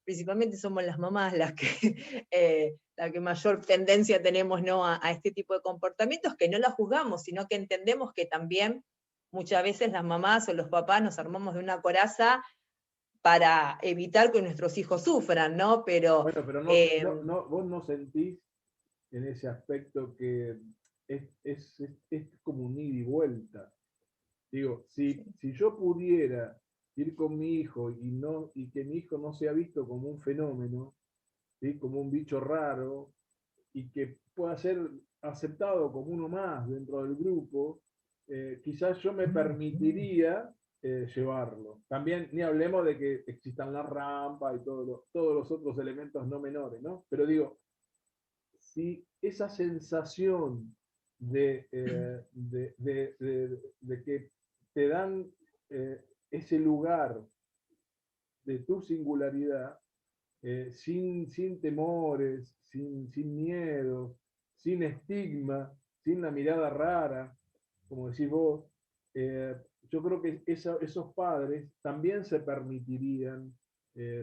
Principalmente somos las mamás las que, la que mayor tendencia tenemos, ¿no?, a este tipo de comportamientos, que no la juzgamos, sino que entendemos que también muchas veces las mamás o los papás nos armamos de una coraza para evitar que nuestros hijos sufran, ¿no? Pero Bueno, pero vos no sentís en ese aspecto que es como un ida y vuelta. Digo, si yo pudiera ir con mi hijo y que mi hijo no sea visto como un fenómeno, ¿sí?, como un bicho raro, y que pueda ser aceptado como uno más dentro del grupo, quizás yo me permitiría llevarlo. También ni hablemos de que existan las rampas y todos los otros elementos no menores, ¿no? Pero digo, si esa sensación de que te dan ese lugar de tu singularidad, sin temores, sin miedo, sin estigma, sin la mirada rara, como decís vos, eh, yo creo que esos padres también se permitirían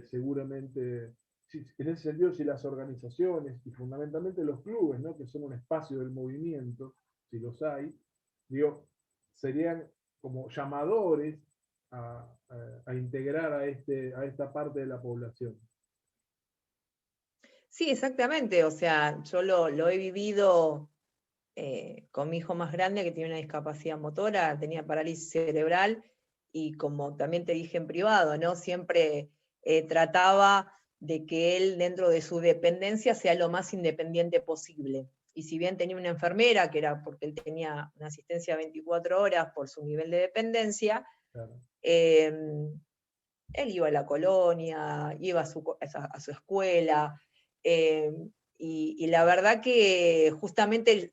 seguramente, en ese sentido, si las organizaciones y fundamentalmente los clubes, ¿no? Que son un espacio del movimiento, si los hay, digo, serían como llamadores a integrar a esta parte de la población. Sí, exactamente. O sea, yo lo he vivido con mi hijo más grande que tiene una discapacidad motora, tenía parálisis cerebral, y como también te dije en privado, ¿no? Siempre trataba de que él dentro de su dependencia sea lo más independiente posible. Y si bien tenía una enfermera, que era porque él tenía una asistencia 24 horas por su nivel de dependencia, Claro. Él iba a la colonia, iba a su escuela, y la verdad que justamente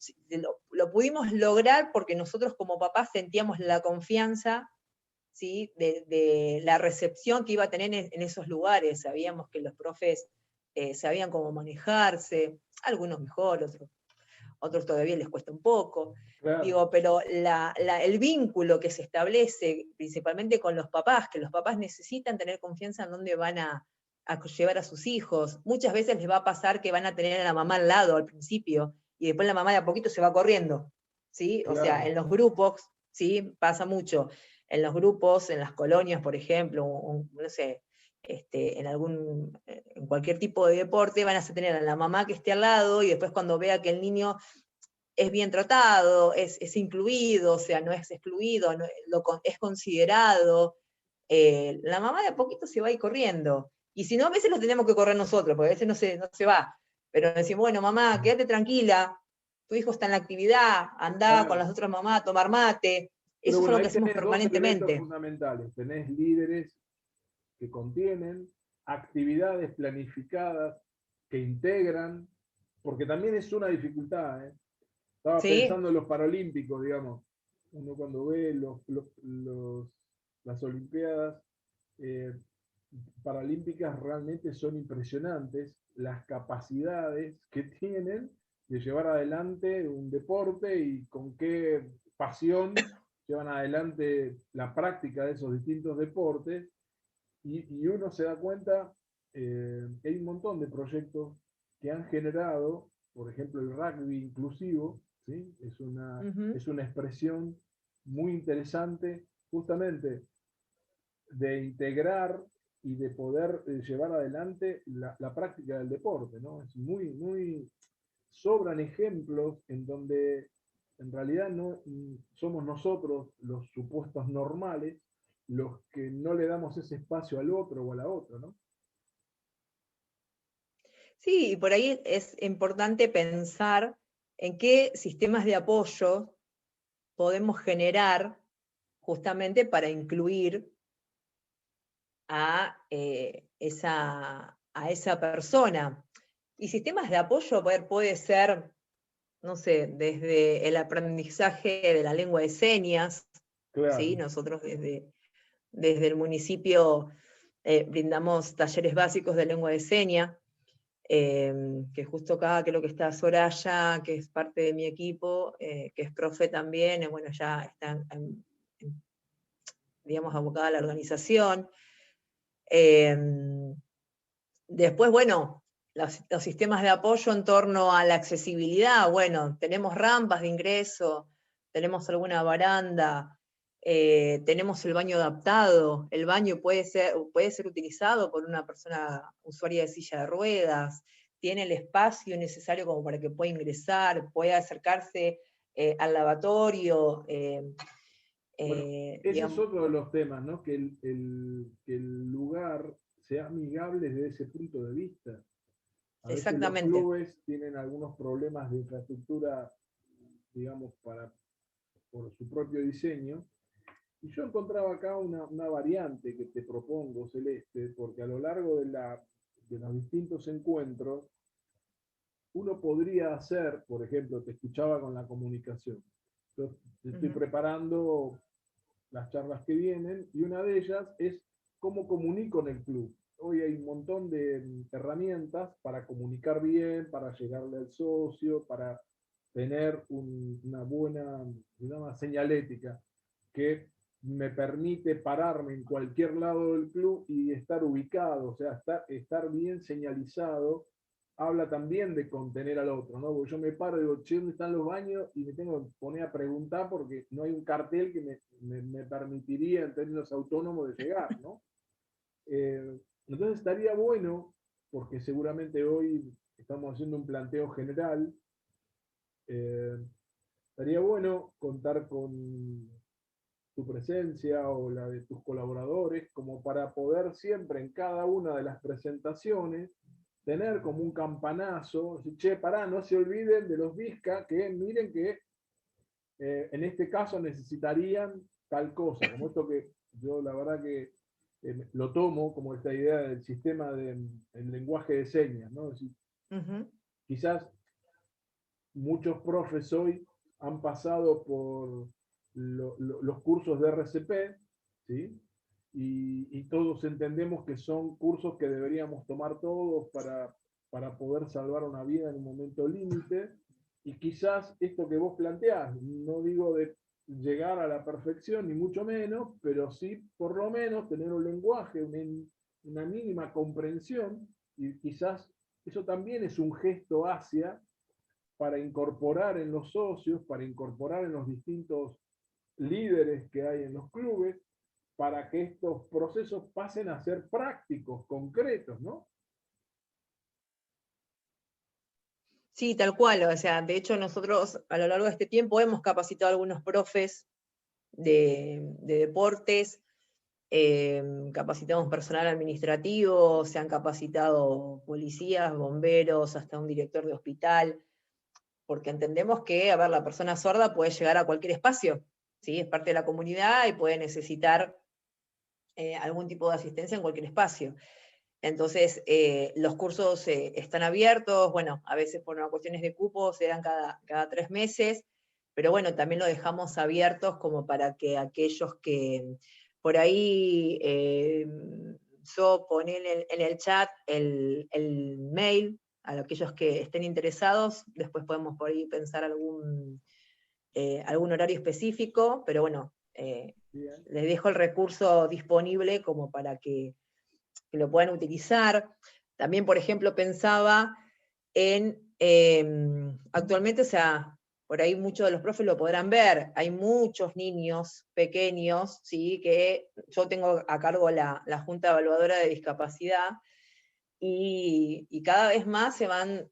lo pudimos lograr porque nosotros como papás sentíamos la confianza, ¿sí? de la recepción que iba a tener en esos lugares. Sabíamos que los profes sabían cómo manejarse, algunos mejor, otros todavía les cuesta un poco. Claro. Digo, pero el vínculo que se establece principalmente con los papás, que los papás necesitan tener confianza en dónde van a llevar a sus hijos. Muchas veces les va a pasar que van a tener a la mamá al lado al principio, y después la mamá de a poquito se va corriendo, ¿sí? Claro. O sea, en los grupos, ¿sí? Pasa mucho. En los grupos, en las colonias, por ejemplo, no sé, en cualquier tipo de deporte, van a tener a la mamá que esté al lado, y después cuando vea que el niño es bien tratado, es incluido, o sea, no es excluido, es considerado, la mamá de a poquito se va a ir corriendo. Y si no, a veces lo tenemos que correr nosotros, porque a veces no se va. Pero decimos, bueno, mamá, quédate tranquila, tu hijo está en la actividad, anda con las otras mamás a tomar mate. Pero Eso es bueno, lo que ahí hacemos tenés dos elementos permanentemente. fundamentales. Tenés líderes que contienen, actividades planificadas que integran, porque también es una dificultad, ¿eh? Estaba ¿Sí? pensando en los Paralímpicos, digamos. Uno cuando ve las Olimpiadas eh, Paralímpicas realmente son impresionantes las capacidades que tienen de llevar adelante un deporte y con qué pasión llevan adelante la práctica de esos distintos deportes, y uno se da cuenta que hay un montón de proyectos que han generado, por ejemplo, el rugby inclusivo, ¿sí? Es una expresión muy interesante justamente de integrar y de poder llevar adelante la práctica del deporte, ¿no? Es sobran ejemplos en donde en realidad no somos nosotros los supuestos normales los que no le damos ese espacio al otro o a la otra, ¿no? Sí, y por ahí es importante pensar en qué sistemas de apoyo podemos generar justamente para incluir a esa persona. Y sistemas de apoyo puede ser, no sé, desde el aprendizaje de la lengua de señas, ¿sí? Claro. Nosotros desde el municipio brindamos talleres básicos de lengua de señas, que justo acá creo que está Soraya, que es parte de mi equipo, que es profe también, bueno, ya está, digamos, abocada a la organización. Después, bueno, los sistemas de apoyo en torno a la accesibilidad, bueno, tenemos rampas de ingreso, tenemos alguna baranda, tenemos el baño adaptado, el baño puede ser utilizado por una persona usuaria de silla de ruedas, tiene el espacio necesario como para que pueda ingresar, pueda acercarse al lavatorio. Bueno, ese es Digamos, otro de los temas, ¿no? Que el lugar sea amigable desde ese punto de vista. A veces los exactamente. clubes tienen algunos problemas de infraestructura, digamos, por su propio diseño, Y yo encontraba acá una variante que te propongo, Celeste, porque a lo largo de los distintos encuentros, uno podría hacer, por ejemplo, te escuchaba con la comunicación. Yo estoy preparando las charlas que vienen y una de ellas es cómo comunico en el club. Hoy hay un montón de herramientas para comunicar bien, para llegarle al socio, para tener una buena, digamos, señalética que me permite pararme en cualquier lado del club y estar ubicado, o sea, estar bien señalizado. Habla también de contener al otro, ¿no? Porque yo me paro y digo, che, ¿dónde están los baños? Y me tengo que poner a preguntar porque no hay un cartel que me permitiría en términos autónomos de llegar, ¿no? Entonces estaría bueno, porque seguramente hoy estamos haciendo un planteo general, estaría bueno contar con tu presencia o la de tus colaboradores, como para poder siempre en cada una de las presentaciones tener como un campanazo, che, pará, no se olviden de los Vizca, que miren que en este caso necesitarían tal cosa, como esto que yo la verdad que lo tomo como esta idea del sistema del lenguaje de señas, ¿no? Es decir, quizás muchos profes hoy han pasado por los cursos de RCP, ¿sí? Y todos entendemos que son cursos que deberíamos tomar todos para poder salvar una vida en un momento límite. Y quizás esto que vos planteás, no digo de llegar a la perfección, ni mucho menos, pero sí por lo menos tener un lenguaje, una mínima comprensión, y quizás eso también es un gesto hacia para incorporar en los socios, para incorporar en los distintos líderes que hay en los clubes, para que estos procesos pasen a ser prácticos, concretos, ¿no? Sí, tal cual. O sea, de hecho nosotros a lo largo de este tiempo hemos capacitado a algunos profes de deportes, capacitamos personal administrativo, se han capacitado policías, bomberos, hasta un director de hospital, porque entendemos que, a ver, la persona sorda puede llegar a cualquier espacio, ¿sí? Es parte de la comunidad y puede necesitar algún tipo de asistencia en cualquier espacio. Entonces, los cursos están abiertos, bueno, a veces por una cuestiones de cupo se dan cada 3 meses, pero bueno, también lo dejamos abiertos como para que aquellos que por ahí, yo poné en el chat el mail a aquellos que estén interesados, después podemos por ahí pensar algún horario específico, pero bueno, les dejo el recurso disponible como para que lo puedan utilizar. También, por ejemplo, pensaba en, actualmente, o sea, por ahí muchos de los profes lo podrán ver, hay muchos niños pequeños, ¿sí? Que yo tengo a cargo la Junta Evaluadora de Discapacidad, y cada vez más se van,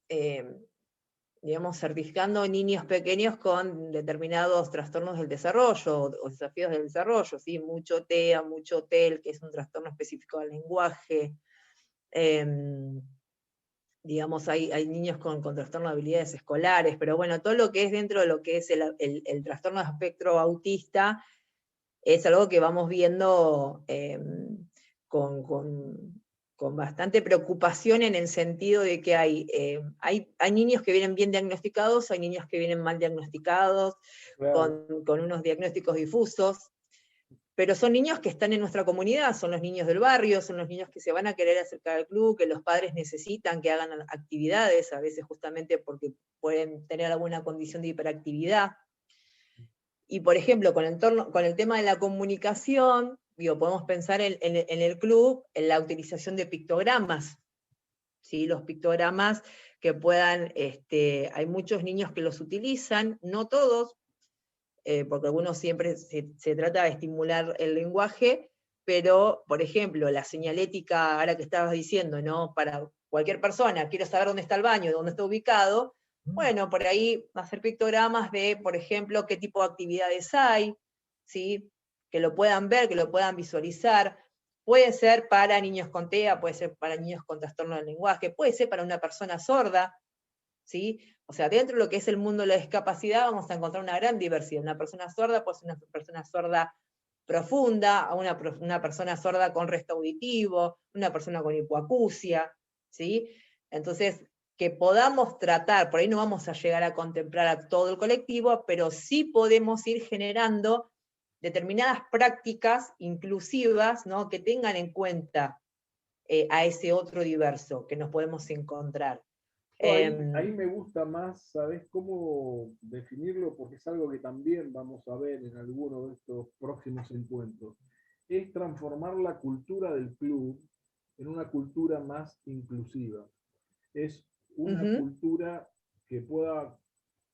digamos, certificando niños pequeños con determinados trastornos del desarrollo o desafíos del desarrollo, ¿sí? Mucho TEA, mucho TEL, que es un trastorno específico del lenguaje. Digamos, hay niños con trastorno de habilidades escolares, pero bueno, todo lo que es dentro de lo que es el trastorno de espectro autista es algo que vamos viendo con bastante preocupación, en el sentido de que hay niños que vienen bien diagnosticados, hay niños que vienen mal diagnosticados, Claro. con unos diagnósticos difusos, pero son niños que están en nuestra comunidad, son los niños del barrio, son los niños que se van a querer acercar al club, que los padres necesitan que hagan actividades, a veces justamente porque pueden tener alguna condición de hiperactividad. Y por ejemplo, con el tema de la comunicación, digo, podemos pensar en el club, en la utilización de pictogramas, ¿sí? Los pictogramas que puedan, hay muchos niños que los utilizan, no todos, porque algunos siempre se trata de estimular el lenguaje, pero, por ejemplo, la señalética, ahora que estabas diciendo, ¿no? Para cualquier persona, quiero saber dónde está el baño, dónde está ubicado, bueno, por ahí hacer pictogramas de, por ejemplo, qué tipo de actividades hay, ¿sí? Que lo puedan ver, que lo puedan visualizar. Puede ser para niños con TEA, puede ser para niños con trastorno del lenguaje, puede ser para una persona sorda, ¿sí? O sea, dentro de lo que es el mundo de la discapacidad vamos a encontrar una gran diversidad. Una persona sorda puede ser una persona sorda profunda, a una persona sorda con resto auditivo, una persona con hipoacusia, ¿sí? Entonces, que podamos tratar, por ahí no vamos a llegar a contemplar a todo el colectivo, pero sí podemos ir generando determinadas prácticas inclusivas, ¿no? Que tengan en cuenta a ese otro diverso que nos podemos encontrar. Ahí me gusta más, ¿sabes cómo definirlo? Porque es algo que también vamos a ver en alguno de estos próximos encuentros. Es transformar la cultura del club en una cultura más inclusiva. Es una cultura que pueda,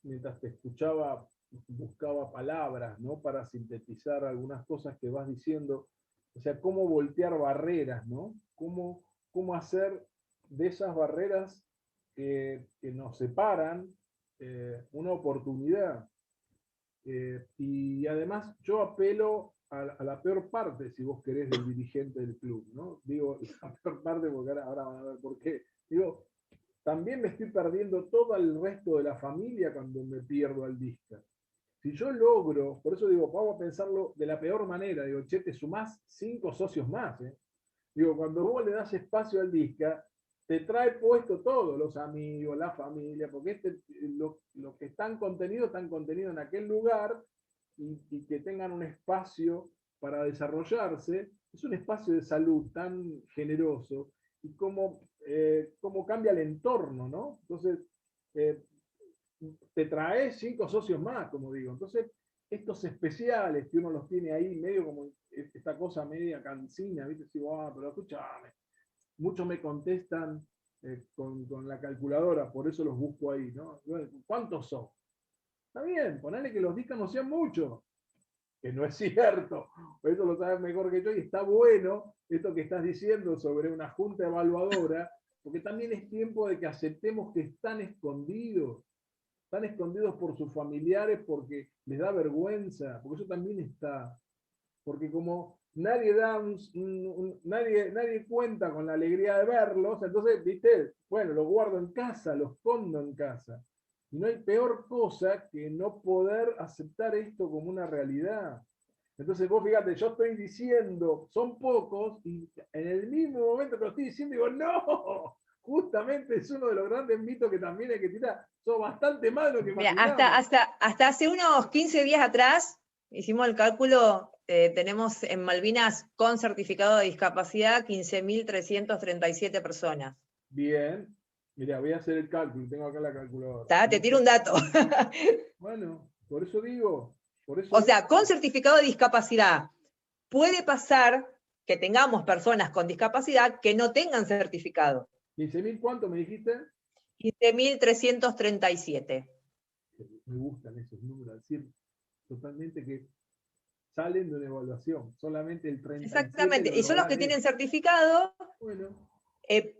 mientras te escuchaba, buscaba palabras, ¿no? Para sintetizar algunas cosas que vas diciendo. O sea, cómo voltear barreras, ¿no? Cómo hacer de esas barreras que nos separan una oportunidad. Y además yo apelo a la peor parte, si vos querés, del dirigente del club, ¿no? Digo, la peor parte porque ahora van a ver por qué. Digo, también me estoy perdiendo todo el resto de la familia cuando me pierdo al Disca. Si yo logro, por eso digo, vamos a pensarlo de la peor manera, digo, che, te sumás 5 socios más, ¿eh? Digo, cuando vos le das espacio al Disca, te trae puesto todo, los amigos, la familia, porque lo que están contenidos en aquel lugar y que tengan un espacio para desarrollarse, es un espacio de salud tan generoso y cómo cambia el entorno, ¿no? Entonces, eh, te traes 5 socios más, como digo. Entonces, estos especiales que uno los tiene ahí, medio como esta cosa media cansina, ¿viste? Digo, pero escúchame. Muchos me contestan con la calculadora, por eso los busco ahí, ¿no? ¿Cuántos son? Está bien, ponele que los discos no sean muchos, que no es cierto, eso lo sabes mejor que yo, y está bueno esto que estás diciendo sobre una junta evaluadora, porque también es tiempo de que aceptemos que están escondidos por sus familiares porque les da vergüenza, porque eso también está, porque como nadie nadie cuenta con la alegría de verlos, entonces, viste, bueno, los guardo en casa, los escondo en casa. Y no hay peor cosa que no poder aceptar esto como una realidad. Entonces vos fíjate, yo estoy diciendo, son pocos, y en el mismo momento que lo estoy diciendo, digo, no, justamente es uno de los grandes mitos que también hay que tirar. Son bastante más de lo que Mira, imaginamos. hasta hace unos 15 días atrás, hicimos el cálculo, tenemos en Malvinas con certificado de discapacidad 15.337 personas. Bien, mira, voy a hacer el cálculo, tengo acá la calculadora. Te tiro un dato. Bueno, por eso digo, O sea, con certificado de discapacidad, puede pasar que tengamos personas con discapacidad que no tengan certificado. ¿15.000 cuánto me dijiste? 15.337. Me gustan esos números, decir totalmente que salen de una evaluación, solamente el 37 Exactamente, lo y son los que logran tienen eso. certificado. Bueno,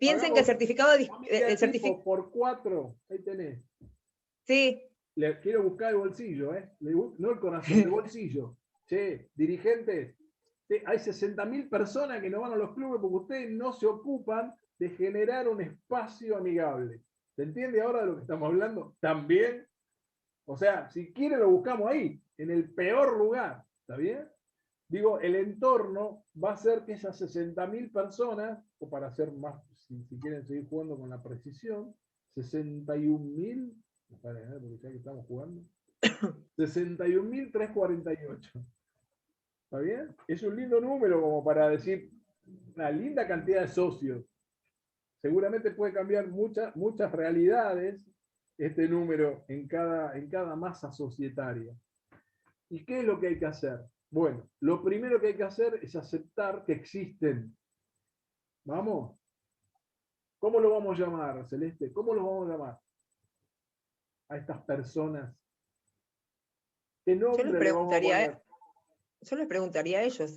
Piensen que el hagamos certificado de familia tipo por 4, ahí tenés. Sí. Le quiero buscar el bolsillo, no el corazón, el bolsillo. Che, dirigentes, hay 60.000 personas que no van a los clubes porque ustedes no se ocupan de generar un espacio amigable. ¿Se entiende ahora de lo que estamos hablando? También, o sea, si quiere lo buscamos ahí, en el peor lugar, ¿está bien? Digo, el entorno va a ser que esas 60.000 personas, o para hacer más, si quieren seguir jugando con la precisión, 61.000, porque ya que estamos jugando, 61.348. ¿Está bien? Es un lindo número como para decir una linda cantidad de socios. Seguramente puede cambiar muchas realidades este número en cada masa societaria. ¿Y qué es lo que hay que hacer? Bueno, lo primero que hay que hacer es aceptar que existen. ¿Vamos? ¿Cómo lo vamos a llamar, Celeste? ¿Cómo lo vamos a llamar a estas personas? ¿Qué Yo les nombre le vamos a preguntaría, poner? yo les preguntaría a ellos.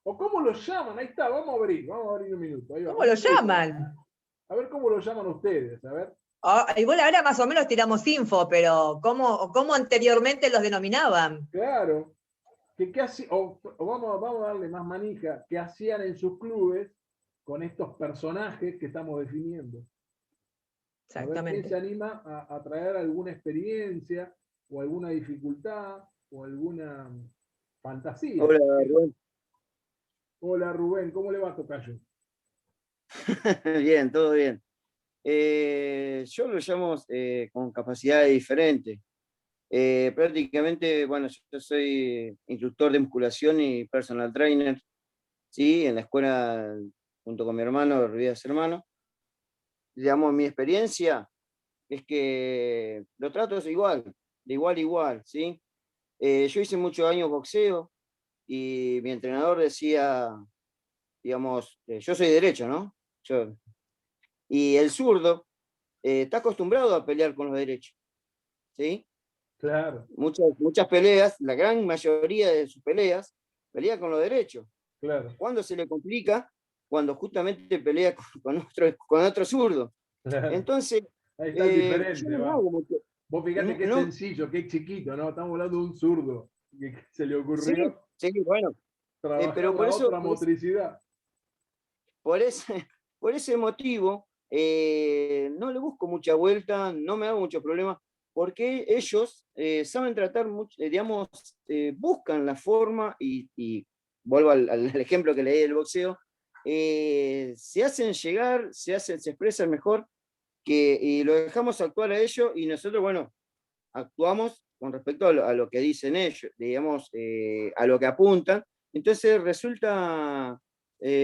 ¿O cómo lo llaman? Ahí está, vamos a abrir un minuto. Ahí va, ¿Cómo lo un Google. llaman? A ver cómo lo llaman ustedes, a ver. Igual ahora más o menos tiramos info, pero ¿cómo anteriormente los denominaban? Claro, o vamos a darle más manija, ¿qué hacían en sus clubes con estos personajes que estamos definiendo? A ver quién se Exactamente. anima a traer alguna experiencia o alguna dificultad o alguna Fantasía. Hola, Rubén. Hola Rubén, ¿cómo le va, tocayo? Bien, todo bien. Yo lo llamo con capacidades diferentes. Prácticamente, bueno, yo soy instructor de musculación y personal trainer, ¿sí? En la escuela, junto con mi hermano, Ruidas Hermano. Digamos, mi experiencia es que lo trato es igual, de igual a igual, ¿sí? Yo hice muchos años boxeo y mi entrenador decía, digamos, yo soy derecho, ¿no? Y el zurdo está acostumbrado a pelear con los derechos, ¿sí? Claro, Muchas peleas, la gran mayoría de sus peleas, pelea con los derechos. claro, Cuando se le complica, cuando justamente pelea con otro zurdo. claro. Entonces, Ahí está el yo diferente, no va. hago mucho. Vos fíjate qué No, sencillo, qué chiquito, ¿no? Estamos hablando de un zurdo que se le sí, ocurrió sí, bueno, trabajar pero la otra motricidad. por ese, por ese motivo, no le busco mucha vuelta, no me hago muchos problemas, porque ellos saben tratar, digamos, buscan la forma, y vuelvo al ejemplo que leí del boxeo, se hacen llegar, se expresan mejor, y lo dejamos actuar a ellos, y nosotros, bueno, actuamos con respecto a lo que dicen ellos, digamos, a lo que apuntan. Entonces resulta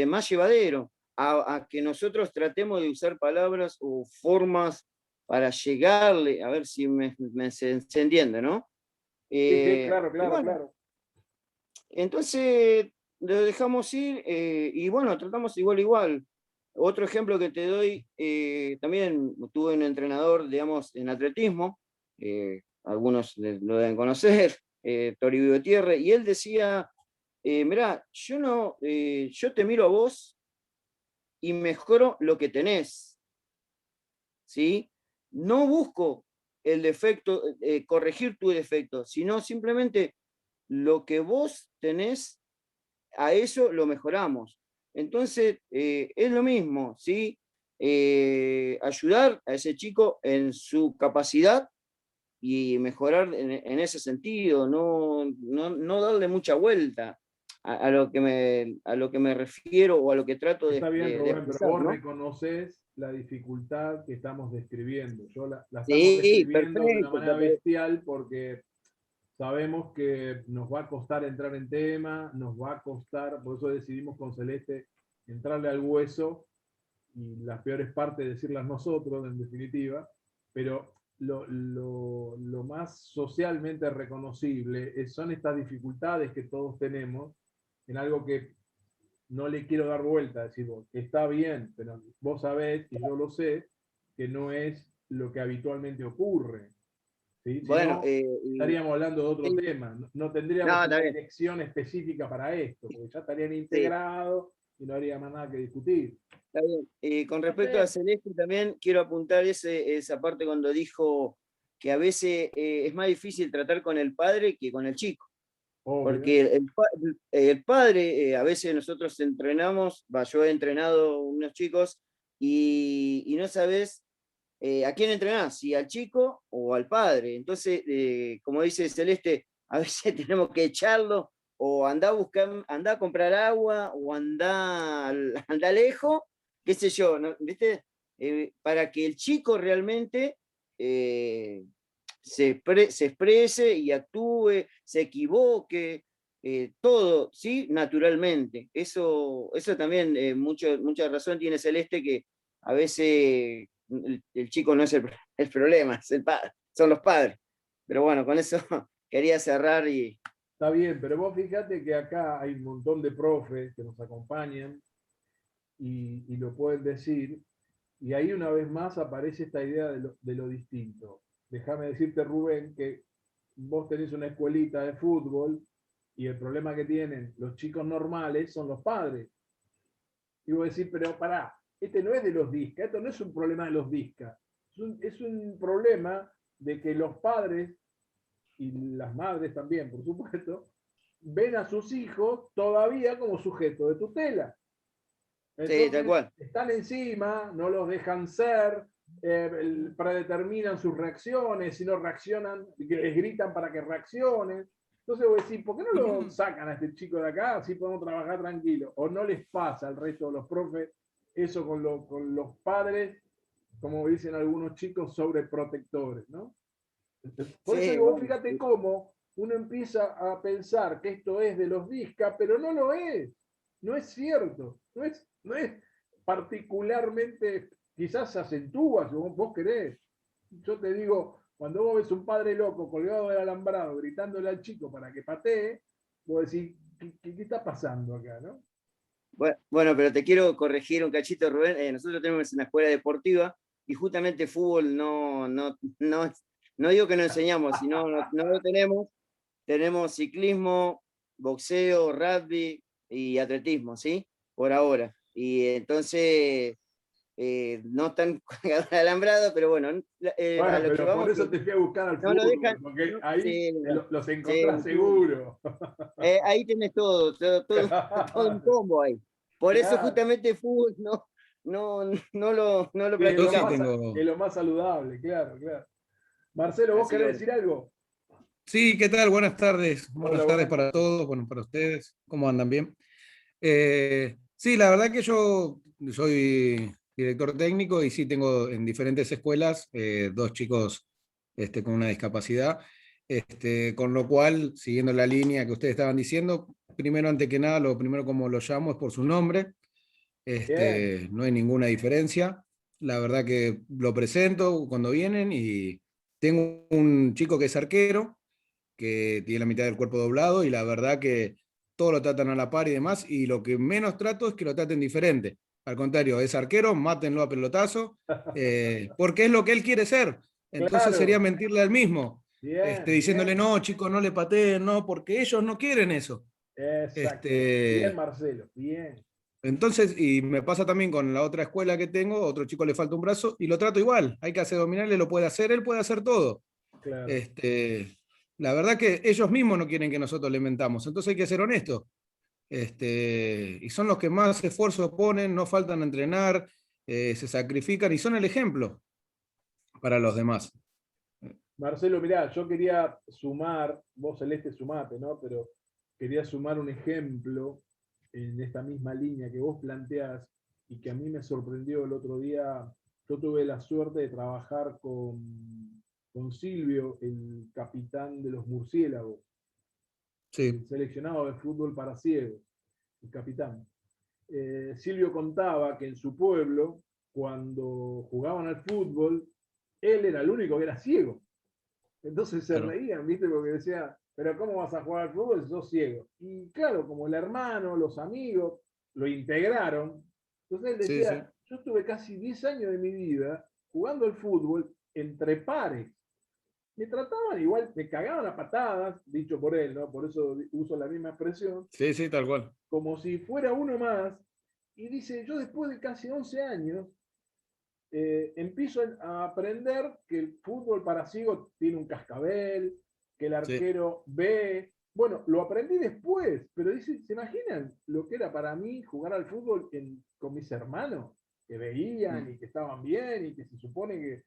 más llevadero a que nosotros tratemos de usar palabras o formas para llegarle, a ver si se entiende, ¿no? Sí, sí, Eh, claro, y claro, bueno, claro. entonces lo dejamos ir, y bueno, tratamos igual igual. Otro ejemplo que te doy, también tuve un entrenador, digamos, en atletismo, algunos lo deben conocer, Toribio Gutiérrez, y él decía, mirá, yo te miro a vos y mejoro lo que tenés, ¿sí? No busco el defecto, corregir tu defecto, sino simplemente lo que vos tenés, a eso lo mejoramos. Entonces, es lo mismo, ¿sí? Ayudar a ese chico en su capacidad y mejorar en ese sentido, no darle mucha vuelta a lo que me refiero, o a lo que trato de, Está bien, de Rubén, pero expresar, vos ¿no? reconoces la dificultad que estamos describiendo. La estamos Sí, describiendo de una perfecto. manera bestial porque sabemos que nos va a costar entrar en tema, nos va a costar, por eso decidimos con Celeste entrarle al hueso y las peores partes decirlas nosotros, en definitiva, pero lo más socialmente reconocible son estas dificultades que todos tenemos en algo que no le quiero dar vuelta, decir vos, que está bien, pero vos sabés, y yo lo sé, que no es lo que habitualmente ocurre. ¿Sí? Si Bueno, no, estaríamos hablando de otro sí, tema. No tendríamos no, está una bien, dirección específica para esto, porque ya estarían sí. integrados y no habría más nada que discutir. Está bien. Y con No respecto a sé. Celeste, también quiero apuntar esa parte cuando dijo que a veces es más difícil tratar con el padre que con el chico, Obvio. porque el padre, a veces nosotros entrenamos, yo he entrenado unos chicos, y no sabes a quién entrenás, si al chico o al padre. Entonces, como dice Celeste, a veces tenemos que echarlo, o andá a comprar agua, o andá lejos, qué sé yo, ¿no? ¿Viste? Para que el chico realmente eh, se exprese y actúe, se equivoque, todo, ¿sí? Naturalmente. Eso también, mucha razón tiene Celeste, que a veces el chico no es el problema, son los padres. Pero bueno, con eso quería cerrar y... Está bien, pero vos fíjate que acá hay un montón de profes que nos acompañan y lo pueden decir. Y ahí una vez más aparece esta idea de lo distinto. Déjame decirte, Rubén, que vos tenés una escuelita de fútbol y el problema que tienen los chicos normales son los padres. Y vos decís, pero pará, este no es de los discas, esto no es un problema de los discas, es un problema de que los padres y las madres también, por supuesto, ven a sus hijos todavía como sujetos de tutela. Sí, tal Entonces, cual. están encima, no los dejan ser, predeterminan sus reacciones, si no reaccionan, les gritan para que reaccionen. Entonces vos decís, ¿por qué no lo sacan a este chico de acá? Así podemos trabajar tranquilo. O no les pasa al resto de los profes eso con los padres, como dicen algunos chicos, sobreprotectores, ¿no? Por eso Sí, digo, bueno, fíjate cómo uno empieza a pensar que esto es de los Vizca, pero no lo es. No es cierto. No es particularmente, quizás se acentúa, si vos querés. Yo te digo, cuando vos ves un padre loco colgado del alambrado gritándole al chico para que patee, vos decís, ¿qué está pasando acá, no? bueno, pero te quiero corregir un cachito, Rubén. Nosotros tenemos una escuela deportiva y justamente fútbol no digo que no enseñamos, sino no lo tenemos. Tenemos ciclismo, boxeo, rugby y atletismo, ¿sí? Por ahora. Y entonces no están colgados al alambrado, pero bueno, a Bueno, lo que pero por vamos, eso te fui a buscar al no lo fútbol, dejan. porque No, ahí sí, los sí, encontrás seguro. ahí tenés todo un combo ahí. Por eso Claro. justamente fútbol no lo Sí, Yo sí practicamos. tengo. es lo más saludable, claro, claro. Marcelo, ¿vos Así que querés bueno. decir algo? Sí, ¿qué tal? Buenas tardes. Hola, Buenas tardes buenas para noches. todos, bueno, para ustedes. ¿Cómo andan? ¿Bien? Sí, la verdad que yo soy director técnico y sí tengo en diferentes escuelas dos chicos con una discapacidad, con lo cual, siguiendo la línea que ustedes estaban diciendo, primero, ante que nada, lo primero como lo llamo es por su nombre. Bien, No hay ninguna diferencia. La verdad que lo presento cuando vienen y tengo un chico que es arquero, que tiene la mitad del cuerpo doblado y la verdad que todo lo tratan a la par y demás, y lo que menos trato es que lo traten diferente. Al contrario, es arquero, mátenlo a pelotazo, porque es lo que él quiere ser. Entonces sería claro. mentirle al mismo, Bien, diciéndole, bien. no, chicos, no le pateen, no, porque ellos no quieren eso. Exacto. Bien, Este, Marcelo. Bien. entonces, y me pasa también con la otra escuela que tengo, otro chico le falta un brazo y lo trato igual. Hay que hacer abdominales, lo puede hacer, él puede hacer todo. Claro. Este, la verdad que ellos mismos no quieren que nosotros le inventamos, entonces hay que ser honestos. Y son los que más esfuerzo ponen, no faltan a entrenar, se sacrifican y son el ejemplo para los demás. Marcelo, mirá, yo quería sumar, vos Celeste sumate, ¿no? Pero quería sumar un ejemplo en esta misma línea que vos planteás y que a mí me sorprendió el otro día. Yo tuve la suerte de trabajar con Silvio, el capitán de los murciélagos, el Sí, seleccionado de fútbol para ciegos, el capitán. Silvio contaba que en su pueblo, cuando jugaban al fútbol, él era el único que era ciego. Entonces se claro. reían, ¿viste? Porque decía, pero ¿cómo vas a jugar al fútbol si sos ciego? Y claro, como el hermano, los amigos, lo integraron. Entonces él Sí, sí, decía, yo estuve casi 10 años de mi vida jugando al fútbol entre pares. Me trataban igual, me cagaban a patadas, dicho por él, ¿no? Por eso uso la misma expresión, sí, sí, tal cual. como si fuera uno más. Y dice, yo después de casi 11 años, empiezo a aprender que el fútbol para ciegos tiene un cascabel, que el Sí. arquero ve. Bueno, lo aprendí después, pero dice, ¿se imaginan lo que era para mí jugar al fútbol con mis hermanos? Que veían Mm. y que estaban bien y que se supone que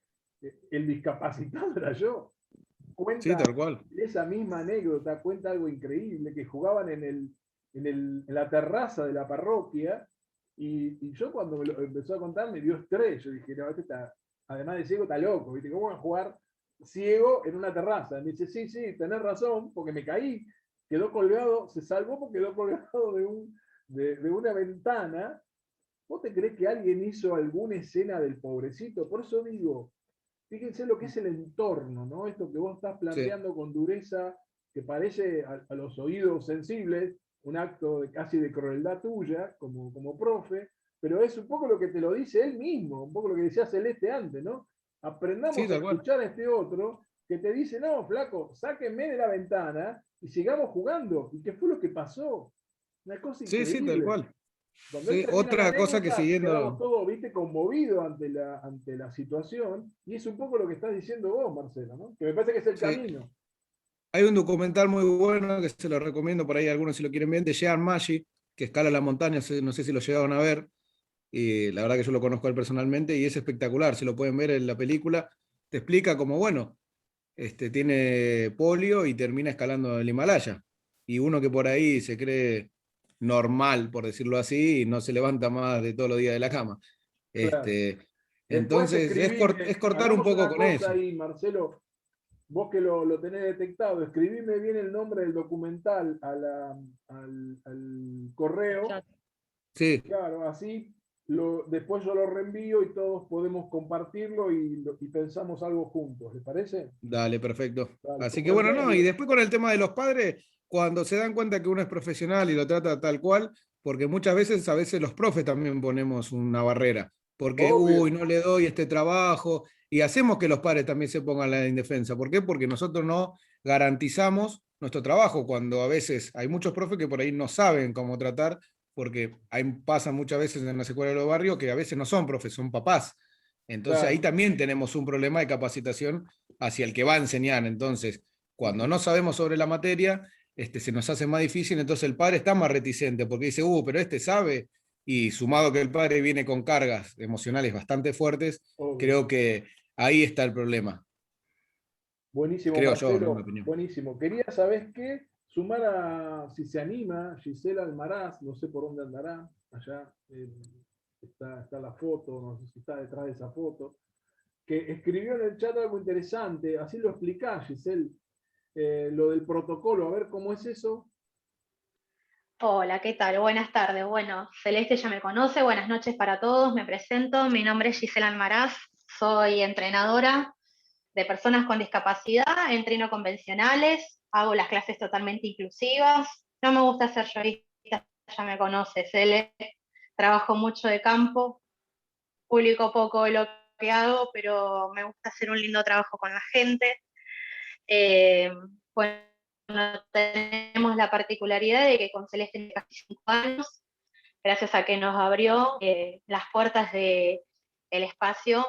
el discapacitado era yo. Sí, Cuenta tal cual. esa misma anécdota, cuenta algo increíble, que jugaban en la terraza de la parroquia y yo cuando me lo empezó a contar me dio estrés. Yo dije, no, este está, además de ciego, está loco. ¿Viste? ¿Cómo van a jugar ciego en una terraza? Me dice, sí, sí, tenés razón, porque me caí. Quedó colgado, se salvó porque quedó colgado de una ventana. ¿Vos te crees que alguien hizo alguna escena del pobrecito? Por eso digo, fíjense lo que es el entorno, ¿no? Esto que vos estás Sí, planteando con dureza, que parece a los oídos sensibles un acto casi de crueldad tuya como profe, pero es un poco lo que te lo dice él mismo, un poco lo que decía Celeste antes, ¿no? sí, Aprendamos a tal cual. escuchar a este otro que te dice, no, flaco, sáquenme de la ventana y sigamos jugando. ¿Y qué fue lo que pasó? Una cosa Sí, sí, tal increíble. cual. Cuando él Sí, termina la otra cosa que anécdota, quedamos siguiendo, todos, viste, conmovidos ante la situación, y es un poco lo que estás diciendo vos, Marcelo, ¿no? Que me parece que es el sí, camino. hay un documental muy bueno que se lo recomiendo por ahí, algunos si lo quieren ver, de Jean Maggi, que escala la montaña, no sé si lo llegaron a ver, y la verdad que yo lo conozco a él personalmente y es espectacular, si lo pueden ver en la película, te explica como, bueno, tiene polio y termina escalando el Himalaya. Y uno que por ahí se cree normal, por decirlo así, y no se levanta más de todos los días de la cama. Claro. Después Entonces, es escribime, cortar un hagamos poco una con cosa eso. ahí, Marcelo, vos que lo tenés detectado, escribime bien el nombre del documental al correo, Chat. Sí, claro, así después yo lo reenvío y todos podemos compartirlo y pensamos algo juntos, ¿les parece? dale, perfecto. Dale, Así que como en bueno, no, y medio. después con el tema de los padres, cuando se dan cuenta que uno es profesional y lo trata tal cual, porque muchas veces, a veces los profes también ponemos una barrera, porque, uy, Obvio. no le doy este trabajo, y hacemos que los padres también se pongan la indefensa. ¿Por qué? Porque nosotros no garantizamos nuestro trabajo, cuando a veces hay muchos profes que por ahí no saben cómo tratar, porque ahí pasa muchas veces en las escuelas de los barrios que a veces no son profes, son papás. Entonces ahí Claro. también tenemos un problema de capacitación hacia el que va a enseñar. Entonces, cuando Ujú. no sabemos sobre la materia, se nos hace más difícil, entonces el padre está más reticente porque dice, pero este sabe, y sumado que el padre viene con cargas emocionales bastante fuertes, Obvio. creo que ahí está el problema. Buenísimo, Creo yo, ¿no? Mi Marcelo. opinión. Buenísimo. Quería, ¿sabes qué? Sumar si se anima, Gisela Almaraz, no sé por dónde andará, allá está la foto, no sé si está detrás de esa foto, que escribió en el chat algo interesante, así lo explicás, Giselle, lo del protocolo, a ver cómo es eso. Hola, ¿qué tal? Buenas tardes. Bueno, Celeste ya me conoce, buenas noches para todos, me presento, mi nombre es Gisela Almaraz, soy entrenadora de personas con discapacidad, entreno convencionales, hago las clases totalmente inclusivas, no me gusta ser yogista, ya me conoce, Cele, trabajo mucho de campo, publico poco de lo que hago, pero me gusta hacer un lindo trabajo con la gente. Eh, bueno, tenemos la particularidad de que con Celeste tiene casi 5 años, gracias a que nos abrió las puertas del espacio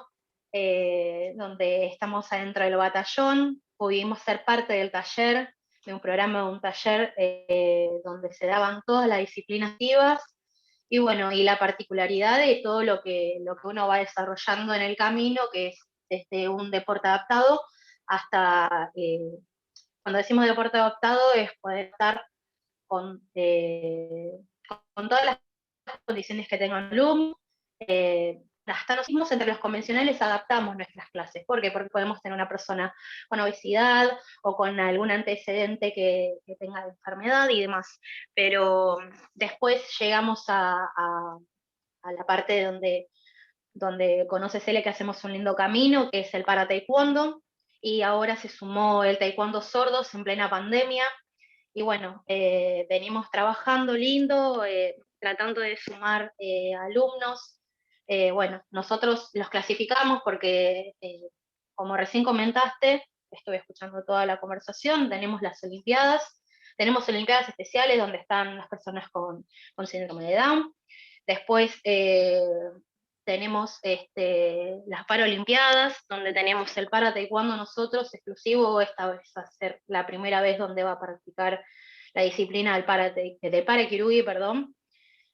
donde estamos adentro del batallón, pudimos ser parte del taller, de un programa, de un taller donde se daban todas las disciplinas activas, y bueno, y la particularidad de todo lo que uno va desarrollando en el camino, que es desde un deporte adaptado hasta, cuando decimos deporte adaptado, es poder estar con, con todas las condiciones que tenga un alumno. Hasta nosotros mismos entre los convencionales adaptamos nuestras clases. ¿Por qué? Porque podemos tener una persona con obesidad o con algún antecedente que tenga enfermedad y demás. Pero después llegamos a la parte donde conoce Cele que hacemos un lindo camino, que es el para taekwondo, y ahora se sumó el taekwondo sordos en plena pandemia, y bueno, venimos trabajando lindo, tratando de sumar alumnos. Bueno, nosotros los clasificamos porque, como recién comentaste, estuve escuchando toda la conversación, tenemos olimpiadas especiales donde están las personas con síndrome de Down. Después tenemos las Paralimpiadas, donde tenemos el para taekwondo nosotros exclusivo, esta vez va a ser la primera vez donde va a practicar la disciplina del para kirugi, perdón.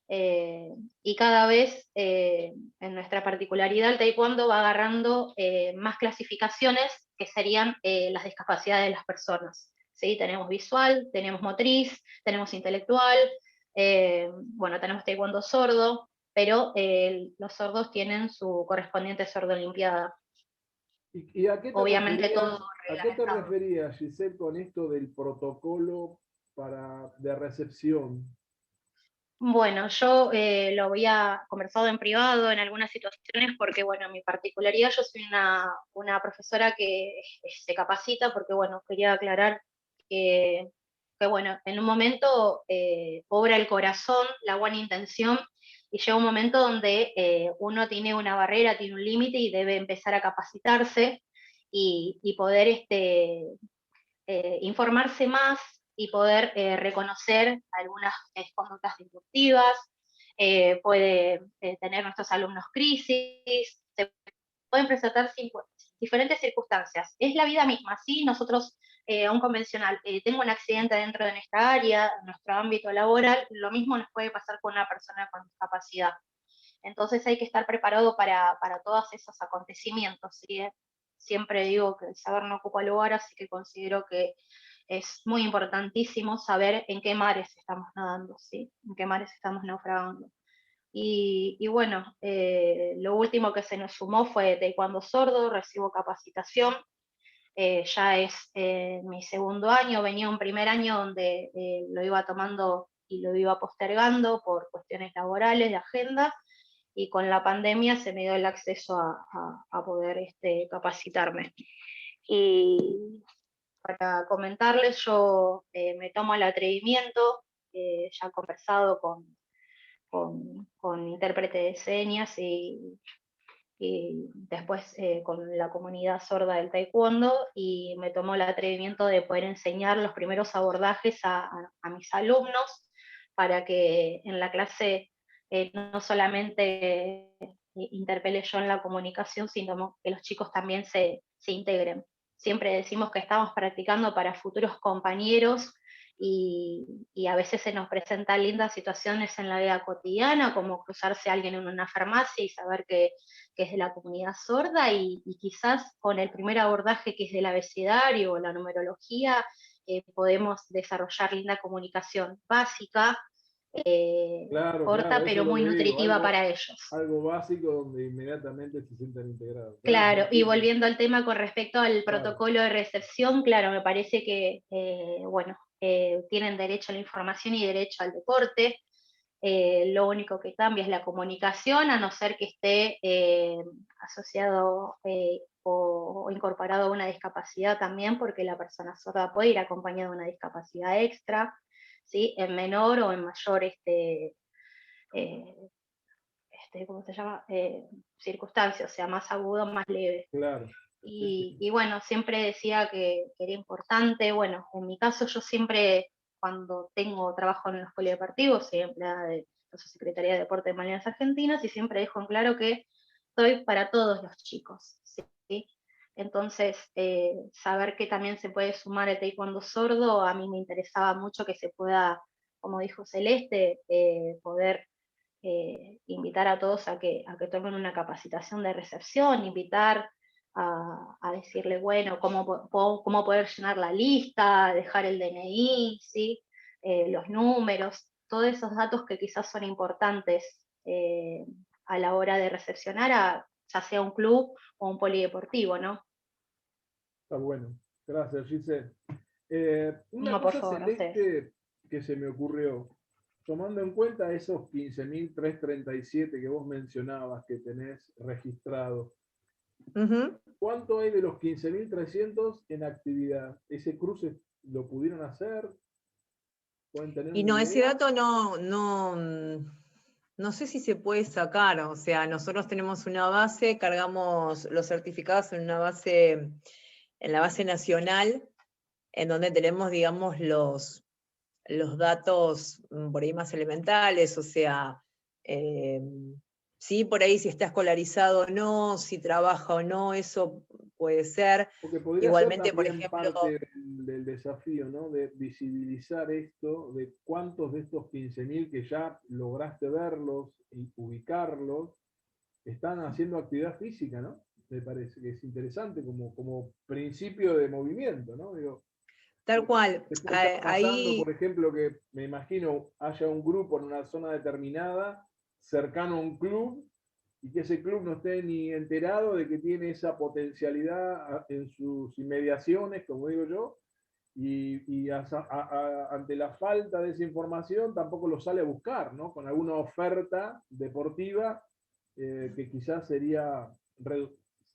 Y cada vez en nuestra particularidad el taekwondo va agarrando más clasificaciones que serían las discapacidades de las personas. ¿Sí? Tenemos visual, tenemos motriz, tenemos intelectual, bueno, tenemos taekwondo sordo, pero los sordos tienen su correspondiente sordo olimpiada. ¿Y Obviamente todo a qué te reglamentado. referías, Giselle, con esto del protocolo de recepción? Bueno, yo lo había conversado en privado en algunas situaciones porque, bueno, mi particularidad, yo soy una profesora que se capacita porque, bueno, quería aclarar que bueno, en un momento obra el corazón, la buena intención, y llega un momento donde uno tiene una barrera, tiene un límite y debe empezar a capacitarse y poder informarse más y poder reconocer algunas conductas disruptivas, puede tener nuestros alumnos crisis, se pueden presentar diferentes circunstancias. Es la vida misma, ¿sí? Nosotros, un convencional, tengo un accidente dentro de nuestra área, nuestro ámbito laboral, lo mismo nos puede pasar con una persona con discapacidad. Entonces hay que estar preparado para todos esos acontecimientos, ¿sí? siempre digo que el saber no ocupa lugar, así que considero que es muy importantísimo saber en qué mares estamos nadando, ¿sí? En qué mares estamos naufragando. Y bueno, lo último que se nos sumó fue taekwondo sordo, recibo capacitación, ya es mi segundo año, venía un primer año donde lo iba tomando y lo iba postergando por cuestiones laborales, de agenda, y con la pandemia se me dio el acceso a poder capacitarme. Y para comentarles, yo me tomo el atrevimiento, ya he conversado con intérprete de señas y después con la comunidad sorda del taekwondo, y me tomó el atrevimiento de poder enseñar los primeros abordajes a mis alumnos, para que en la clase no solamente interpele yo en la comunicación, sino que los chicos también se integren. Siempre decimos que estamos practicando para futuros compañeros, y a veces se nos presentan lindas situaciones en la vida cotidiana, como cruzarse a alguien en una farmacia y saber que es de la comunidad sorda, y quizás con el primer abordaje, que es del abecedario o la numerología, podemos desarrollar linda comunicación básica, Claro, corta claro, eso pero es lo muy que digo, nutritiva para ellos. algo básico donde inmediatamente se sientan integrados. Claro, y Entiendo. volviendo al tema con respecto al Claro. protocolo de recepción, claro, me parece que, bueno, tienen derecho a la información y derecho al deporte. Lo único que cambia es la comunicación, a no ser que esté asociado o incorporado a una discapacidad también, porque la persona sorda puede ir acompañada de una discapacidad extra, ¿sí? En menor o en mayor ¿cómo se llama? Circunstancias, o sea, más agudo, más leve. Claro. Y bueno, siempre decía que era importante. Bueno, en mi caso yo siempre, cuando tengo trabajo en los polideportivos, soy empleada de la Secretaría de Deporte de Malvinas Argentinas, y siempre dejo en claro que soy para todos los chicos, ¿sí? Entonces, saber que también se puede sumar el taekwondo sordo, a mí me interesaba mucho que se pueda, como dijo Celeste, poder invitar a todos a que tomen una capacitación de recepción, invitar a decirle, bueno, cómo poder llenar la lista, dejar el DNI, ¿sí? Los números, todos esos datos que quizás son importantes a la hora de recepcionar ya sea un club o un polideportivo, ¿no? Está bueno. Gracias, Giselle. Una No, por cosa favor, a ustedes. celeste que se me ocurrió, tomando en cuenta esos 15.337 que vos mencionabas que tenés registrados, ¿cuánto hay de los 15.300 en actividad? ¿Ese cruce lo pudieron hacer? ¿Pueden tener Y una no, ese idea? dato no sé si se puede sacar. O sea, nosotros tenemos una base, cargamos los certificados en una base, en la base nacional, en donde tenemos, digamos, los datos por ahí más elementales, o sea, sí, por ahí si está escolarizado o no, si trabaja o no, eso puede ser. Porque podría ser Igualmente, por también ejemplo, parte del desafío, ¿no? De visibilizar esto, de cuántos de estos 15.000 que ya lograste verlos y ubicarlos, están haciendo actividad física, ¿no? Me parece que es interesante como principio de movimiento, ¿no? Digo, tal cual, está pasando, ahí por ejemplo, que me imagino haya un grupo en una zona determinada cercano a un club y que ese club no esté ni enterado de que tiene esa potencialidad en sus inmediaciones, como digo yo, y ante la falta de esa información tampoco lo sale a buscar, ¿no? Con alguna oferta deportiva que quizás sería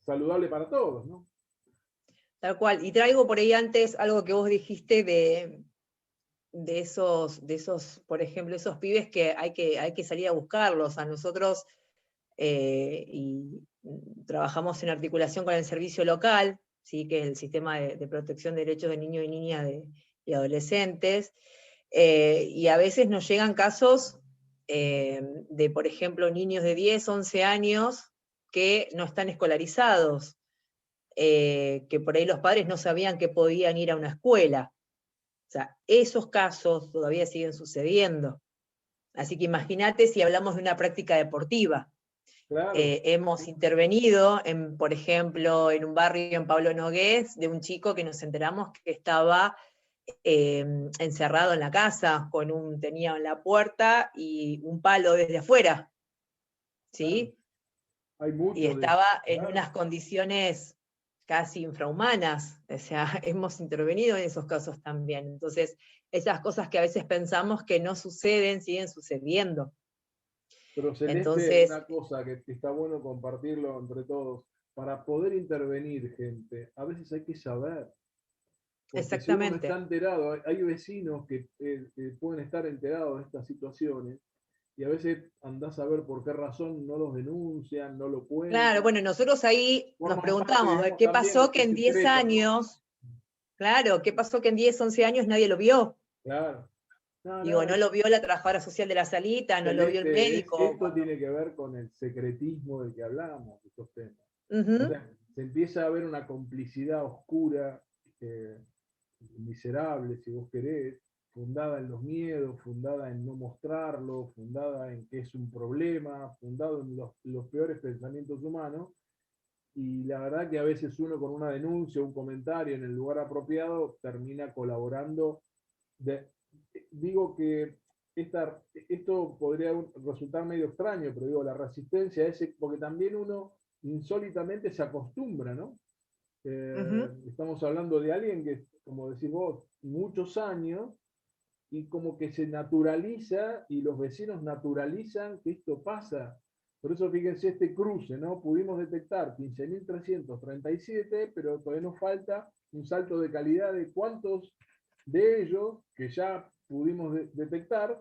saludable para todos, ¿no? tal cual. Y traigo por ahí antes algo que vos dijiste de esos, por ejemplo, esos pibes que hay que salir a buscarlos. A nosotros, y trabajamos en articulación con el servicio local, ¿sí? Que es el sistema de protección de derechos de niños y niñas y adolescentes, y a veces nos llegan casos de, por ejemplo, niños de 10, 11 años que no están escolarizados, que por ahí los padres no sabían que podían ir a una escuela. O sea, esos casos todavía siguen sucediendo. Así que imagínate si hablamos de una práctica deportiva. Claro. Hemos intervenido, por ejemplo, en un barrio en Pablo Nogués, de un chico que nos enteramos que estaba encerrado en la casa, tenía en la puerta y un palo desde afuera, ¿sí? Hay mucho Y de estaba eso, en claro. unas condiciones casi infrahumanas, o sea, hemos intervenido en esos casos también. Entonces, esas cosas que a veces pensamos que no suceden, siguen sucediendo. Pero Celeste, Entonces, una cosa que está bueno compartirlo entre todos, para poder intervenir gente, a veces hay que saber, porque si uno no está exactamente. enterado, hay vecinos que pueden estar enterados de estas situaciones y a veces andás a ver por qué razón no los denuncian, no lo Claro, cuentan, bueno, nosotros ahí nos forman parte, preguntamos, digamos, ¿qué también de pasó que este en 10 secreto, ¿no? años, claro, qué pasó que en 10, 11 años nadie lo vio? Claro. No, Digo, no, no lo vio la trabajadora social de la salita, no lo vio el Celeste, médico. esto tiene que ver con el secretismo del que hablamos, de estos temas. O Ujú, sea, se empieza a ver una complicidad oscura, eh, miserable, si vos querés, fundada en los miedos, fundada en no mostrarlo, fundada en que es un problema, fundado en los peores pensamientos humanos. Y la verdad que a veces uno con una denuncia, un comentario en el lugar apropiado, termina colaborando. Digo que esto podría resultar medio extraño, pero digo, la resistencia es porque también uno insólitamente se acostumbra, ¿no? ujú. Estamos hablando de alguien que, como decís vos, muchos años y como que se naturaliza y los vecinos naturalizan que esto pasa. Por eso fíjense este cruce, ¿no? Pudimos detectar 15.337, pero todavía nos falta un salto de calidad de cuántos de ellos que ya pudimos detectar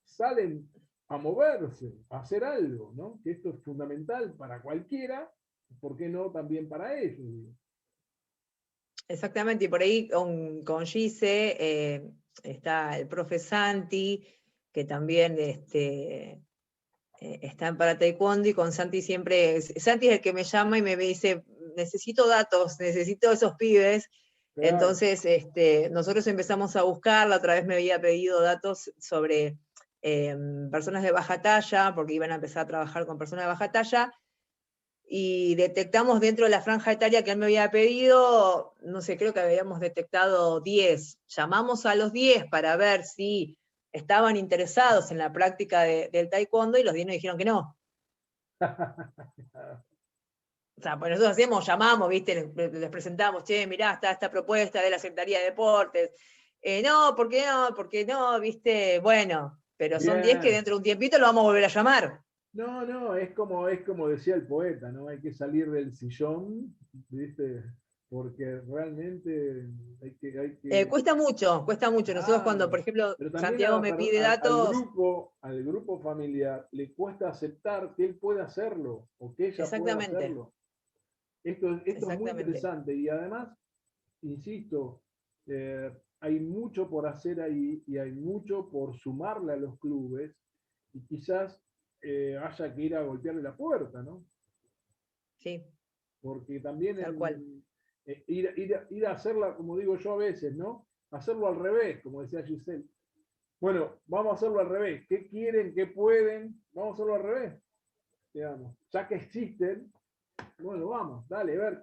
salen a moverse, a hacer algo, ¿no? Que esto es fundamental para cualquiera, ¿por qué no también para ellos? Exactamente, y por ahí con Gise está el profe Santi, que también está en para taekwondo, y con Santi siempre, Santi es el que me llama y me dice, necesito datos, necesito esos pibes. Claro, Entonces, nosotros empezamos a buscar, la otra vez me había pedido datos sobre personas de baja talla, porque iban a empezar a trabajar con personas de baja talla, y detectamos dentro de la franja etaria que él me había pedido, no sé, creo que habíamos detectado 10. Llamamos a los 10 para ver si estaban interesados en la práctica del taekwondo y los 10 nos dijeron que no. O sea, pues nosotros hacemos, llamamos, ¿viste? Les presentamos, che, mirá, está esta propuesta de la Secretaría de Deportes. No, ¿por qué no? ¿Por qué no? ¿Viste? Bueno, pero son 10 que bien. dentro de un tiempito lo vamos a volver a llamar. No, no, es como decía el poeta, ¿no? Hay que salir del sillón, ¿viste? Porque realmente hay que Cuesta mucho, cuesta mucho. Nosotros cuando, por claro. ejemplo, Pero también Santiago me pide al datos, grupo familiar le cuesta aceptar que él puede hacerlo o que ella pueda exactamente, hacerlo. Esto es muy exactamente. interesante y además, insisto, hay mucho por hacer ahí y hay mucho por sumarle a los clubes y quizás haya que ir a golpearle la puerta, ¿no? Sí, Porque también tal cual. ir a hacerla, como digo yo a veces, ¿no? Hacerlo al revés, como decía Giselle. Bueno, vamos a hacerlo al revés. ¿Qué quieren? ¿Qué pueden? Vamos a hacerlo al revés, digamos. Ya que existen, bueno, vamos, dale, a ver,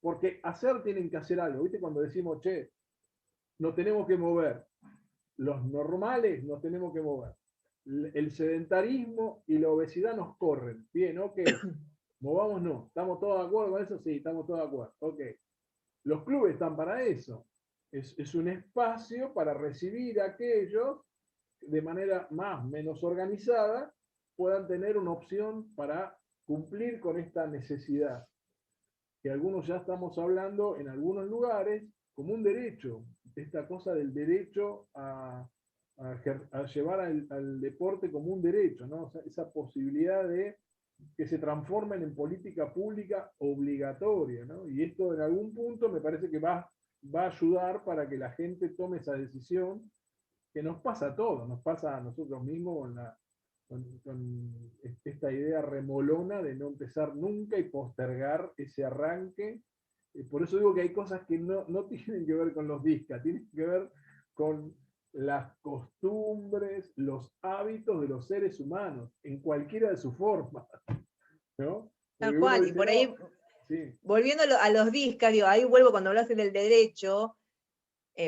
porque hacer tienen que hacer algo, ¿viste? Cuando decimos, che, nos tenemos que mover. Los normales nos tenemos que mover. El sedentarismo y la obesidad nos corren. Bien, ok. Movamos, no. ¿Estamos todos de acuerdo con eso? Sí, estamos todos de acuerdo. Ok. Los clubes están para eso. Es un espacio para recibir a aquellos de manera más menos organizada puedan tener una opción para cumplir con esta necesidad que algunos ya estamos hablando en algunos lugares como un derecho, esta cosa del derecho a llevar al deporte como un derecho, ¿no? O sea, esa posibilidad de que se transformen en política pública obligatoria, ¿no? Y esto en algún punto me parece que va a ayudar para que la gente tome esa decisión que nos pasa a todos, nos pasa a nosotros mismos con esta idea remolona de no empezar nunca y postergar ese arranque. Por eso digo que hay cosas que no tienen que ver con los discas, tienen que ver con las costumbres, los hábitos de los seres humanos, en cualquiera de sus formas, ¿no? Tal Porque uno cual, y dice, por no, ahí, sí, volviendo a los discas, digo, ahí vuelvo cuando hablaste del derecho,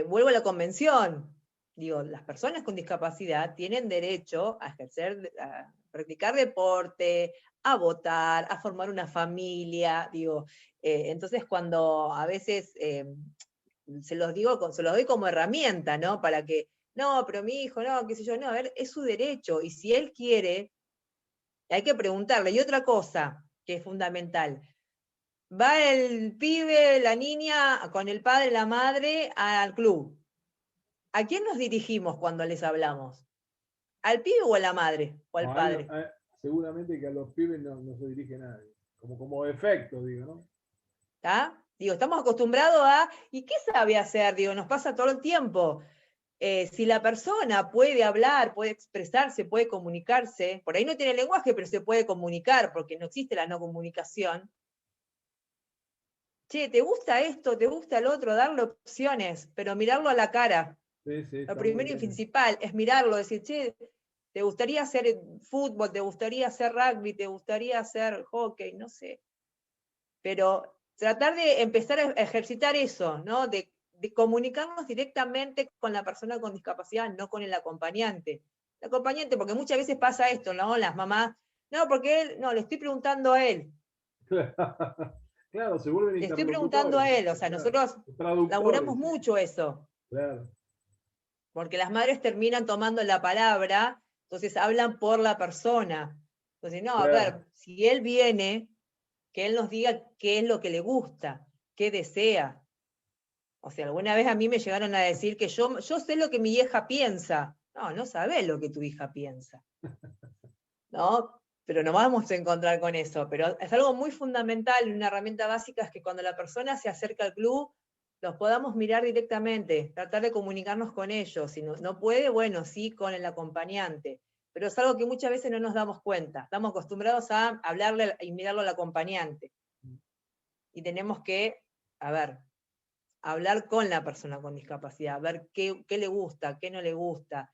vuelvo a la convención. Digo, las personas con discapacidad tienen derecho a ejercer, a practicar deporte, a votar, a formar una familia, digo, entonces cuando a veces se los doy como herramienta, ¿no? Para que, no, pero mi hijo, no, qué sé yo, no, a ver, es su derecho, y si él quiere, hay que preguntarle. Y otra cosa que es fundamental, va el pibe, la niña, con el padre, la madre, al club. ¿A quién nos dirigimos cuando les hablamos? ¿Al pibe o a la madre? ¿O al no, padre? seguramente que a los pibes no se dirige nadie, como efecto, digo, ¿no? ¿Está? Digo, estamos acostumbrados a, ¿y qué sabe hacer? Digo, nos pasa todo el tiempo. Si la persona puede hablar, puede expresarse, puede comunicarse, por ahí no tiene lenguaje, pero se puede comunicar, porque no existe la no comunicación. Che, ¿te gusta esto? ¿Te gusta el otro? Darle opciones, pero mirarlo a la cara. Sí, sí, Lo está muy primero y bien. principal es mirarlo, decir, che, ¿te gustaría hacer fútbol? ¿Te gustaría hacer rugby? ¿Te gustaría hacer hockey? No sé. Pero tratar de empezar a ejercitar eso, ¿no? De comunicarnos directamente con la persona con discapacidad, no con el acompañante. El acompañante, porque muchas veces pasa esto, ¿no? Las mamás, no, porque él, no, le estoy preguntando a él. Claro, se vuelven Le estoy preguntando interlocutores, a él, o ¿viste? sea, Claro. nosotros Traductores, laburamos sí, mucho eso, claro. porque las madres terminan tomando la palabra, entonces hablan por la persona. Entonces, no, a Claro. ver, si él viene, que él nos diga qué es lo que le gusta, qué desea. O sea, alguna vez a mí me llegaron a decir que yo sé lo que mi hija piensa. No, no sabés lo que tu hija piensa, ¿no? Pero no vamos a encontrar con eso. Pero es algo muy fundamental, una herramienta básica es que cuando la persona se acerca al club, los podamos mirar directamente, tratar de comunicarnos con ellos. Si no puede, bueno, sí, con el acompañante. Pero es algo que muchas veces no nos damos cuenta. Estamos acostumbrados a hablarle y mirarlo al acompañante. Y tenemos que, a ver, hablar con la persona con discapacidad, ver qué le gusta, qué no le gusta.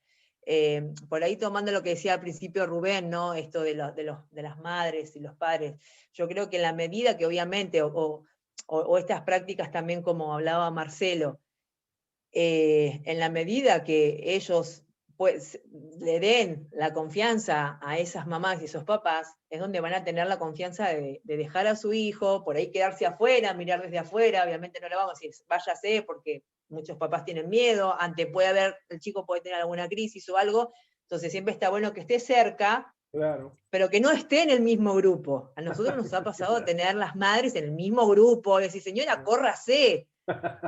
Por ahí tomando lo que decía al principio Rubén, ¿no? Esto de las madres y los padres. Yo creo que en la medida que obviamente, o estas prácticas también como hablaba Marcelo, en la medida que ellos pues, le den la confianza a esas mamás y esos papás, es donde van a tener la confianza de dejar a su hijo, por ahí quedarse afuera, mirar desde afuera, obviamente no le vamos a decir, váyase, porque muchos papás tienen miedo, el chico puede tener alguna crisis o algo, entonces siempre está bueno que esté cerca, Claro. pero que no esté en el mismo grupo. A nosotros nos ha pasado tener las madres en el mismo grupo, y decir, señora, córrase,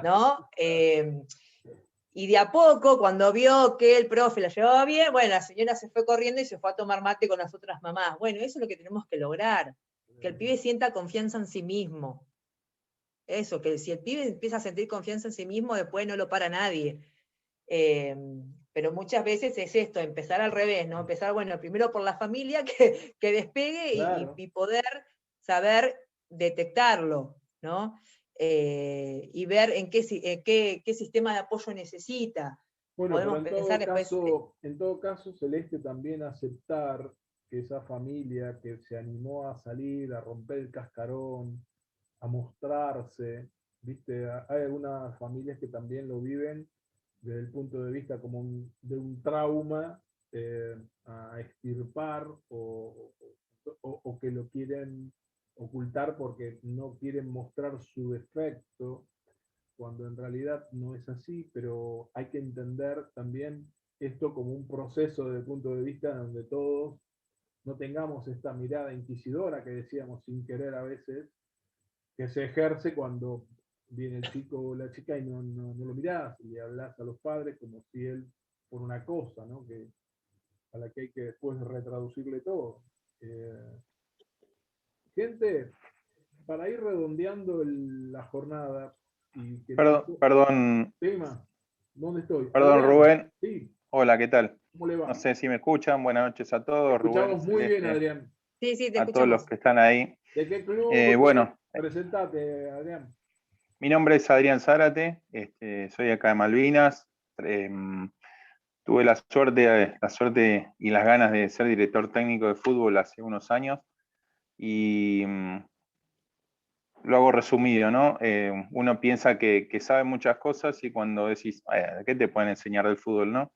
¿no? Y de a poco, cuando vio que el profe la llevaba bien, bueno, la señora se fue corriendo y se fue a tomar mate con las otras mamás. Bueno, eso es lo que tenemos que lograr, que el pibe sienta confianza en sí mismo. Eso, que si el pibe empieza a sentir confianza en sí mismo, después no lo para nadie. Pero muchas veces es esto, empezar al revés, ¿no? Empezar, bueno, primero por la familia, que despegue Claro. y poder saber detectarlo, ¿no? Y ver en qué sistema de apoyo necesita. Bueno, pero Podemos pensar después. en todo caso, Celeste, también aceptar que esa familia que se animó a salir, a romper el cascarón, a mostrarse, ¿viste? Hay algunas familias que también lo viven desde el punto de vista como de un trauma a extirpar o que lo quieren ocultar porque no quieren mostrar su defecto, cuando en realidad no es así, pero hay que entender también esto como un proceso desde el punto de vista donde todos no tengamos esta mirada inquisidora que decíamos sin querer a veces, que se ejerce cuando viene el chico o la chica y no lo mirás y le hablas a los padres como si él por una cosa, ¿no? A la que hay que después retraducirle todo. Gente, para ir redondeando la jornada y que tema, ¿dónde estoy? Perdón, Adrián, Rubén. sí, Hola, ¿qué tal? ¿cómo le No va? sé si me escuchan. Buenas noches a Te todos, Rubén, escuchamos muy bien, Celeste, Adrián. Sí, sí, te a todos los escuchamos. que están ahí. ¿De qué club? Bueno, Presentate, Adrián. mi nombre es Adrián Zárate, soy acá de Malvinas. Tuve la suerte y las ganas de ser director técnico de fútbol hace unos años y lo hago resumido, ¿no? Uno piensa que sabe muchas cosas y cuando decís, ¿qué te pueden enseñar del fútbol, no?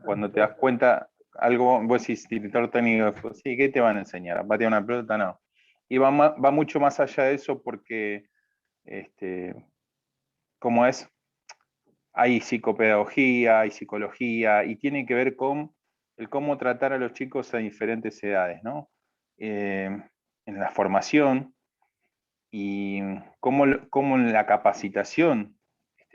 Cuando te das cuenta, vos decís director técnico de fútbol, sí, ¿qué te van a enseñar? ¿A patear una pelota? No. Y va mucho más allá de eso porque, como es, hay psicopedagogía, hay psicología, y tiene que ver con el cómo tratar a los chicos a diferentes edades, ¿no? En la formación y cómo en la capacitación,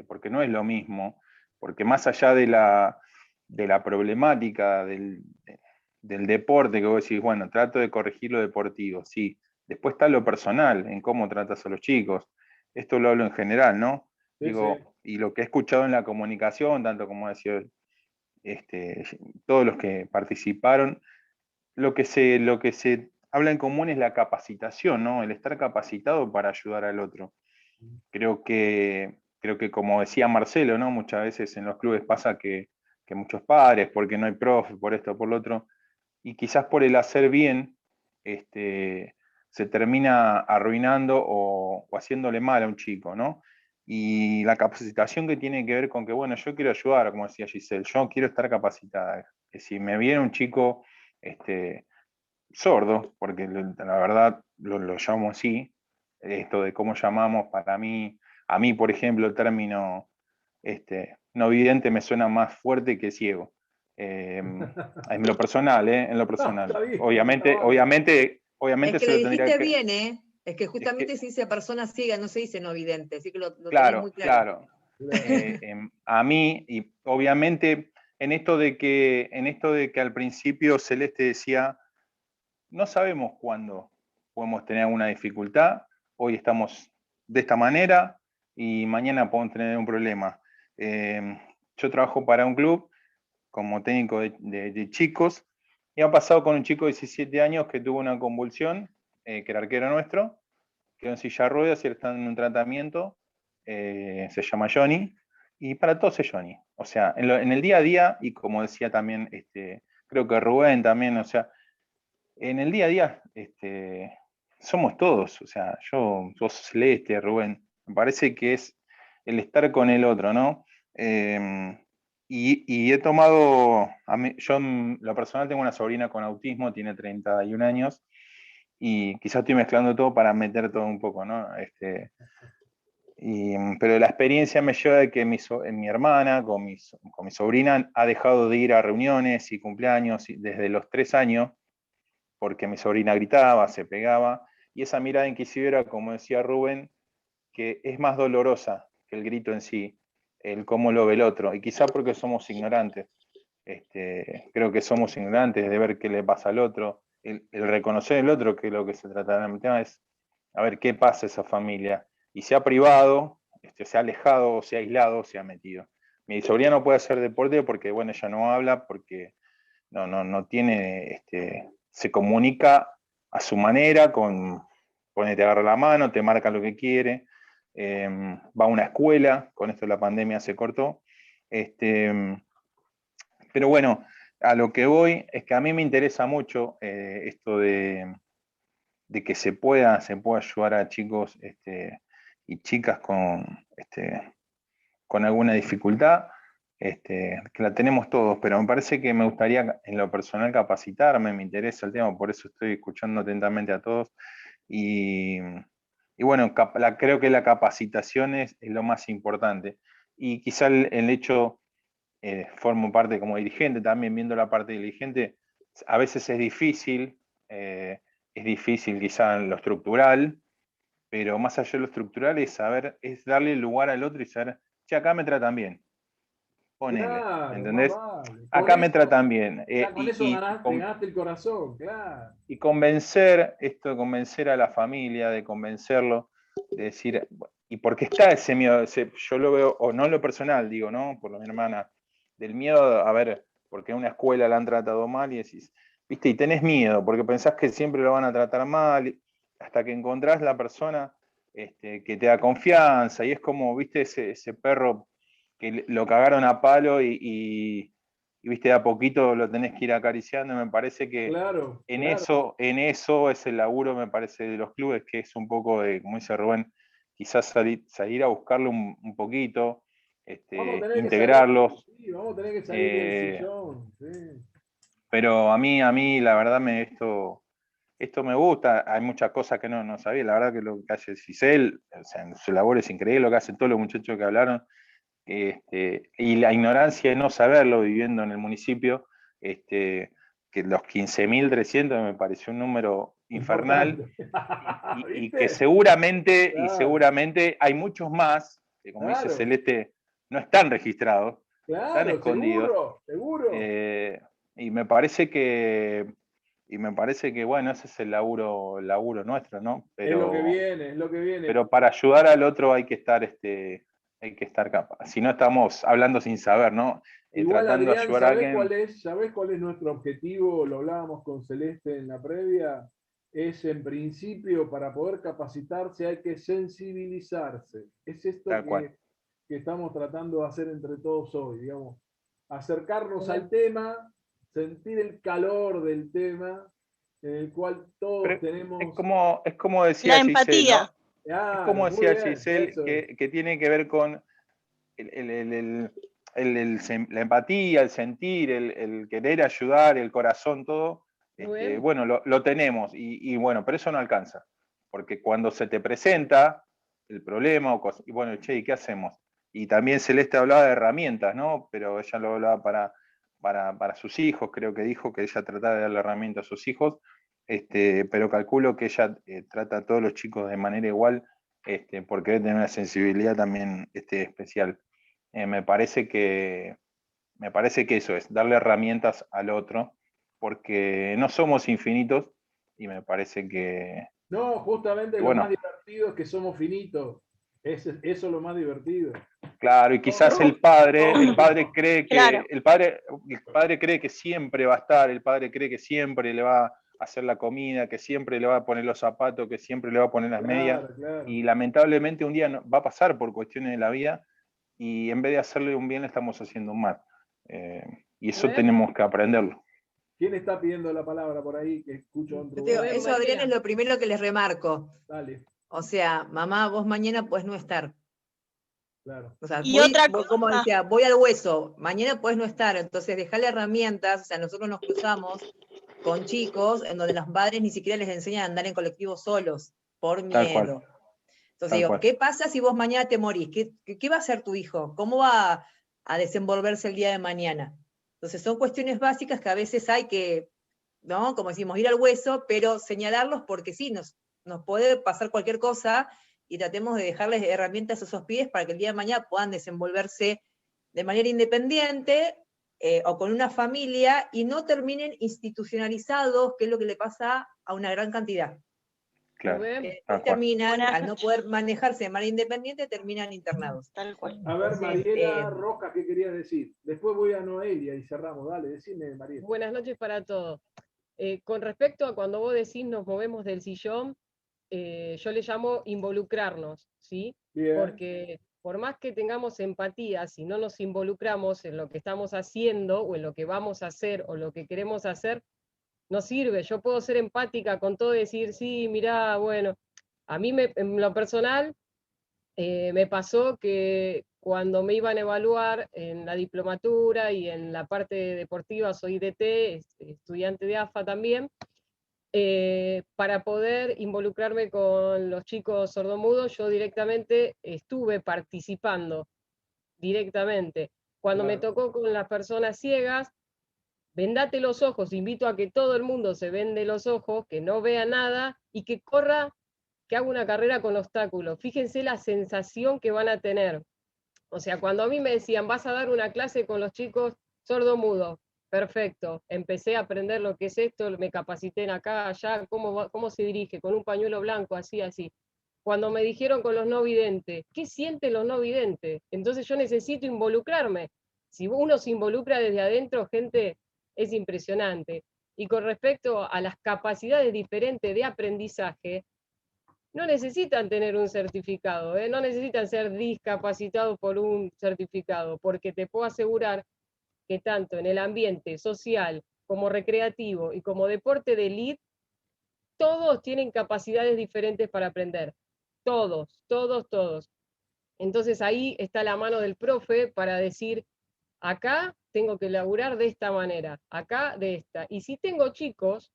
porque no es lo mismo, porque más allá de la problemática del deporte, que vos decís, bueno, trato de corregir lo deportivo, sí. Después está lo personal, en cómo tratas a los chicos. Esto lo hablo en general, ¿no? Sí, Digo, sí. y lo que he escuchado en la comunicación, tanto como decía todos los que participaron, lo que se habla en común es la capacitación, ¿no? El estar capacitado para ayudar al otro. Creo que como decía Marcelo, ¿no? Muchas veces en los clubes pasa que muchos padres, porque no hay profe, por esto, por lo otro, y quizás por el hacer bien, se termina arruinando o haciéndole mal a un chico, ¿no? Y la capacitación que tiene que ver con que, bueno, yo quiero ayudar, como decía Giselle, yo quiero estar capacitada. Que si me viene un chico sordo, porque la verdad lo llamo así, esto de cómo llamamos, para mí, a mí, por ejemplo, el término no vidente me suena más fuerte que ciego. En lo personal, en lo personal. Está bien, está Obviamente, bárbaro. obviamente Es que se lo lo tendría dijiste que. bien, ¿eh? Es que Es justamente que, se dice persona ciega, no se dice no vidente, así que lo tenés muy claro, claro. claro. Claro. A mí, y obviamente, en esto de que al principio Celeste decía, no sabemos cuándo podemos tener alguna dificultad, hoy estamos de esta manera y mañana podemos tener un problema. Yo trabajo para un club como técnico de chicos, y ha pasado con un chico de 17 años que tuvo una convulsión, que era arquero nuestro, quedó en silla de ruedas y él está en un tratamiento, se llama Johnny, y para todos es Johnny. O sea, en el día a día, y como decía también, creo que Rubén también, o sea, en el día a día somos todos, o sea, vos Celeste, Rubén, me parece que es el estar con el otro, ¿no? Y he tomado, yo en lo personal tengo una sobrina con autismo, tiene 31 años, y quizás estoy mezclando todo para meter todo un poco, ¿no? Pero la experiencia me lleva de que mi hermana con mi sobrina ha dejado de ir a reuniones y cumpleaños desde los 3 años, porque mi sobrina gritaba, se pegaba, y esa mirada inquisidora, como decía Rubén, que es más dolorosa que el grito en sí, el cómo lo ve el otro, y quizá porque somos ignorantes. Creo que somos ignorantes de ver qué le pasa al otro, el reconocer el otro, que es lo que se trata del tema, es a ver qué pasa a esa familia, y se ha privado, se ha alejado, se ha aislado, se ha metido. Mi sobrina no puede hacer deporte porque, bueno, ella no habla, porque no tiene, se comunica a su manera, te agarra la mano, te marca lo que quiere, va a una escuela, con esto de la pandemia se cortó. Pero bueno, a lo que voy es que a mí me interesa mucho esto de que se pueda ayudar a chicos y chicas con alguna dificultad, que la tenemos todos, pero me parece que me gustaría en lo personal capacitarme, me interesa el tema, por eso estoy escuchando atentamente a todos. Y, y bueno, creo que la capacitación es lo más importante. Y quizá el hecho, formo parte como dirigente, también viendo la parte dirigente, a veces es difícil quizá en lo estructural, pero más allá de lo estructural es darle lugar al otro y saber, che, acá me tratan bien, ponele, Claro, más ¿entendés? vale. Con Acá me eso, tratan bien. ya con eso ganaste, ganaste el corazón, claro. Y convencer, esto de convencer a la familia, de convencerlo, de decir, y porque está ese miedo, yo lo veo, o no en lo personal, digo, ¿no? Por mi hermana, del miedo, a ver, porque en una escuela la han tratado mal y decís, viste, y tenés miedo, porque pensás que siempre lo van a tratar mal, hasta que encontrás la persona que te da confianza, y es como, viste, ese perro que lo cagaron a palo viste, de a poquito lo tenés que ir acariciando. Me parece que Claro, en claro. eso es el laburo, me parece, de los clubes, que es un poco de, como dice Rubén, quizás salir a buscarlo un poquito, Vamos a tener que salir, integrarlos. sí, vamos a tener que salir del eh, sillón. Sí. pero a mí la verdad esto me gusta. Hay muchas cosas que no sabía. La verdad que lo que hace Giselle, o sea, su labor es increíble, lo que hacen todos los muchachos que hablaron. Y la ignorancia de no saberlo viviendo en el municipio, que los 15.300 me pareció un número infernal, Importante. y que ¿Viste? Claro, seguramente hay muchos más, que como dice claro, Celeste, no están registrados, están claro, escondidos, seguro, seguro. eh, y me parece que, bueno, ese es el laburo nuestro, ¿no? Es lo que viene, es lo que viene. Pero para ayudar al otro hay que estar capaz. Si no, estamos hablando sin saber, ¿no? Igual, Tratando de Adrián, ayudar a alguien. ¿sabés cuál es nuestro objetivo? Lo hablábamos con Celeste en la previa. Es, en principio, para poder capacitarse hay que sensibilizarse. Es esto Tal cual. que estamos tratando de hacer entre todos hoy, digamos. Acercarnos al tema, sentir el calor del tema, en el cual todos Pero tenemos... es como La decía Giselle, ¿no? empatía. Es Claro, como muy decía bien, Giselle, eso es. que tiene que ver con la empatía, el sentir, el querer ayudar, el corazón, todo. Rubén, Bueno, lo tenemos, y bueno, pero eso no alcanza. Porque cuando se te presenta el problema, y bueno, che, ¿y qué hacemos? Y también Celeste hablaba de herramientas, ¿no? Pero ella lo hablaba para sus hijos, creo que dijo que ella trataba de darle herramientas a sus hijos, pero calculo que ella trata a todos los chicos de manera igual, porque debe tener una sensibilidad también especial. Me parece que eso es, darle herramientas al otro, porque no somos infinitos, y me parece No, justamente lo más bueno, divertido es que somos finitos. Eso es lo más divertido. claro, y No, quizás no, el padre cree Claro. el padre cree que siempre va a estar, el padre cree que siempre le va a hacer la comida, que siempre le va a poner los zapatos, que siempre le va a poner las medias, claro, claro. y lamentablemente un día va a pasar por cuestiones de la vida, y en vez de hacerle un bien le estamos haciendo un mal. Y eso Rubén, tenemos que aprenderlo. ¿Quién está pidiendo la palabra por ahí? Que escucho a un Yo te digo, Rubén. Rubén, eso, Adrián, es Mariela. lo primero que les remarco. Dale, O sea, mamá, vos mañana puedes no estar. claro. O sea, Y otra como cosa, decía, voy al hueso, mañana puedes no estar. Entonces, dejarle herramientas. O sea, nosotros nos cruzamos con chicos en donde los padres ni siquiera les enseñan a andar en colectivo solos, por Tal cual, miedo. Entonces tal digo, cual. ¿qué pasa si vos mañana te morís? ¿Qué va a hacer tu hijo? ¿Cómo va a desenvolverse el día de mañana? Entonces son cuestiones básicas que a veces hay que, ¿no? Como decimos, ir al hueso, pero señalarlos porque sí, nos puede pasar cualquier cosa y tratemos de dejarles herramientas a esos pibes para que el día de mañana puedan desenvolverse de manera independiente o con una familia y no terminen institucionalizados, que es lo que le pasa a una gran cantidad. Claro, Rubén, Que después tal cual. terminan, buenas al no noches. poder manejarse de manera independiente, terminan internados. Tal cual. A ver, Entonces, Mariela Rojas, ¿qué querías decir? Después voy a Noelia y cerramos. Dale, decime, Mariela. buenas noches para todos. Con respecto a cuando vos decís nos movemos del sillón, yo le llamo involucrarnos, ¿sí? Bien, Porque por más que tengamos empatía, si no nos involucramos en lo que estamos haciendo o en lo que vamos a hacer o lo que queremos hacer, no sirve. Yo puedo ser empática con todo y decir, sí, mirá, bueno, a mí en lo personal me pasó que cuando me iban a evaluar en la diplomatura y en la parte deportiva, soy DT, estudiante de AFA también, para poder involucrarme con los chicos sordomudos, yo directamente estuve participando directamente. Cuando me claro. tocó con las personas ciegas, vendate los ojos, invito a que todo el mundo se vende los ojos, que no vea nada y que corra, que haga una carrera con obstáculos. Fíjense la sensación que van a tener. O sea, cuando a mí me decían, vas a dar una clase con los chicos sordomudos, perfecto, empecé a aprender lo que es esto, me capacité en acá, allá, cómo se dirige, con un pañuelo blanco, así, así. Cuando me dijeron con los no videntes, ¿qué sienten los no videntes? Entonces yo necesito involucrarme. Si uno se involucra desde adentro, gente, es impresionante. Y con respecto a las capacidades diferentes de aprendizaje, no necesitan tener un certificado, no necesitan ser discapacitados por un certificado, porque te puedo asegurar que tanto en el ambiente social como recreativo y como deporte de elite, todos tienen capacidades diferentes para aprender. Todos, todos, todos. Entonces ahí está la mano del profe para decir, acá tengo que laburar de esta manera, acá de esta. Y si tengo chicos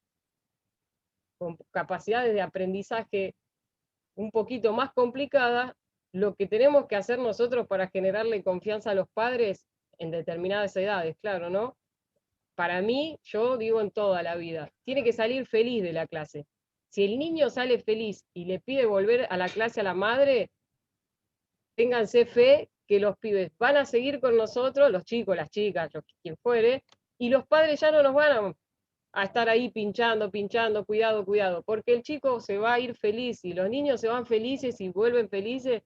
con capacidades de aprendizaje un poquito más complicadas, lo que tenemos que hacer nosotros para generarle confianza a los padres en determinadas edades, claro, ¿no? Para mí, yo digo en toda la vida, tiene que salir feliz de la clase. Si el niño sale feliz y le pide volver a la clase a la madre, ténganse fe que los pibes van a seguir con nosotros, los chicos, las chicas, quien fuere, y los padres ya no nos van a estar ahí pinchando, pinchando, cuidado, cuidado, porque el chico se va a ir feliz y los niños se van felices y vuelven felices,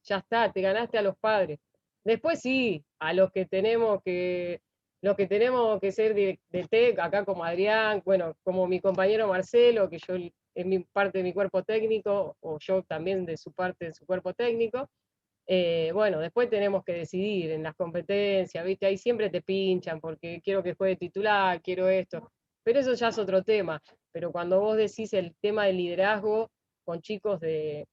ya está, te ganaste a los padres. Después sí, a los que tenemos que ser de TEC, acá como Adrián, bueno, como mi compañero Marcelo, que yo es mi parte de mi cuerpo técnico, o yo también de su parte de su cuerpo técnico. Bueno, después tenemos que decidir en las competencias, ¿viste? Ahí siempre te pinchan porque quiero que juegue titular, quiero esto, pero eso ya es otro tema. Pero cuando vos decís el tema del liderazgo con chicos de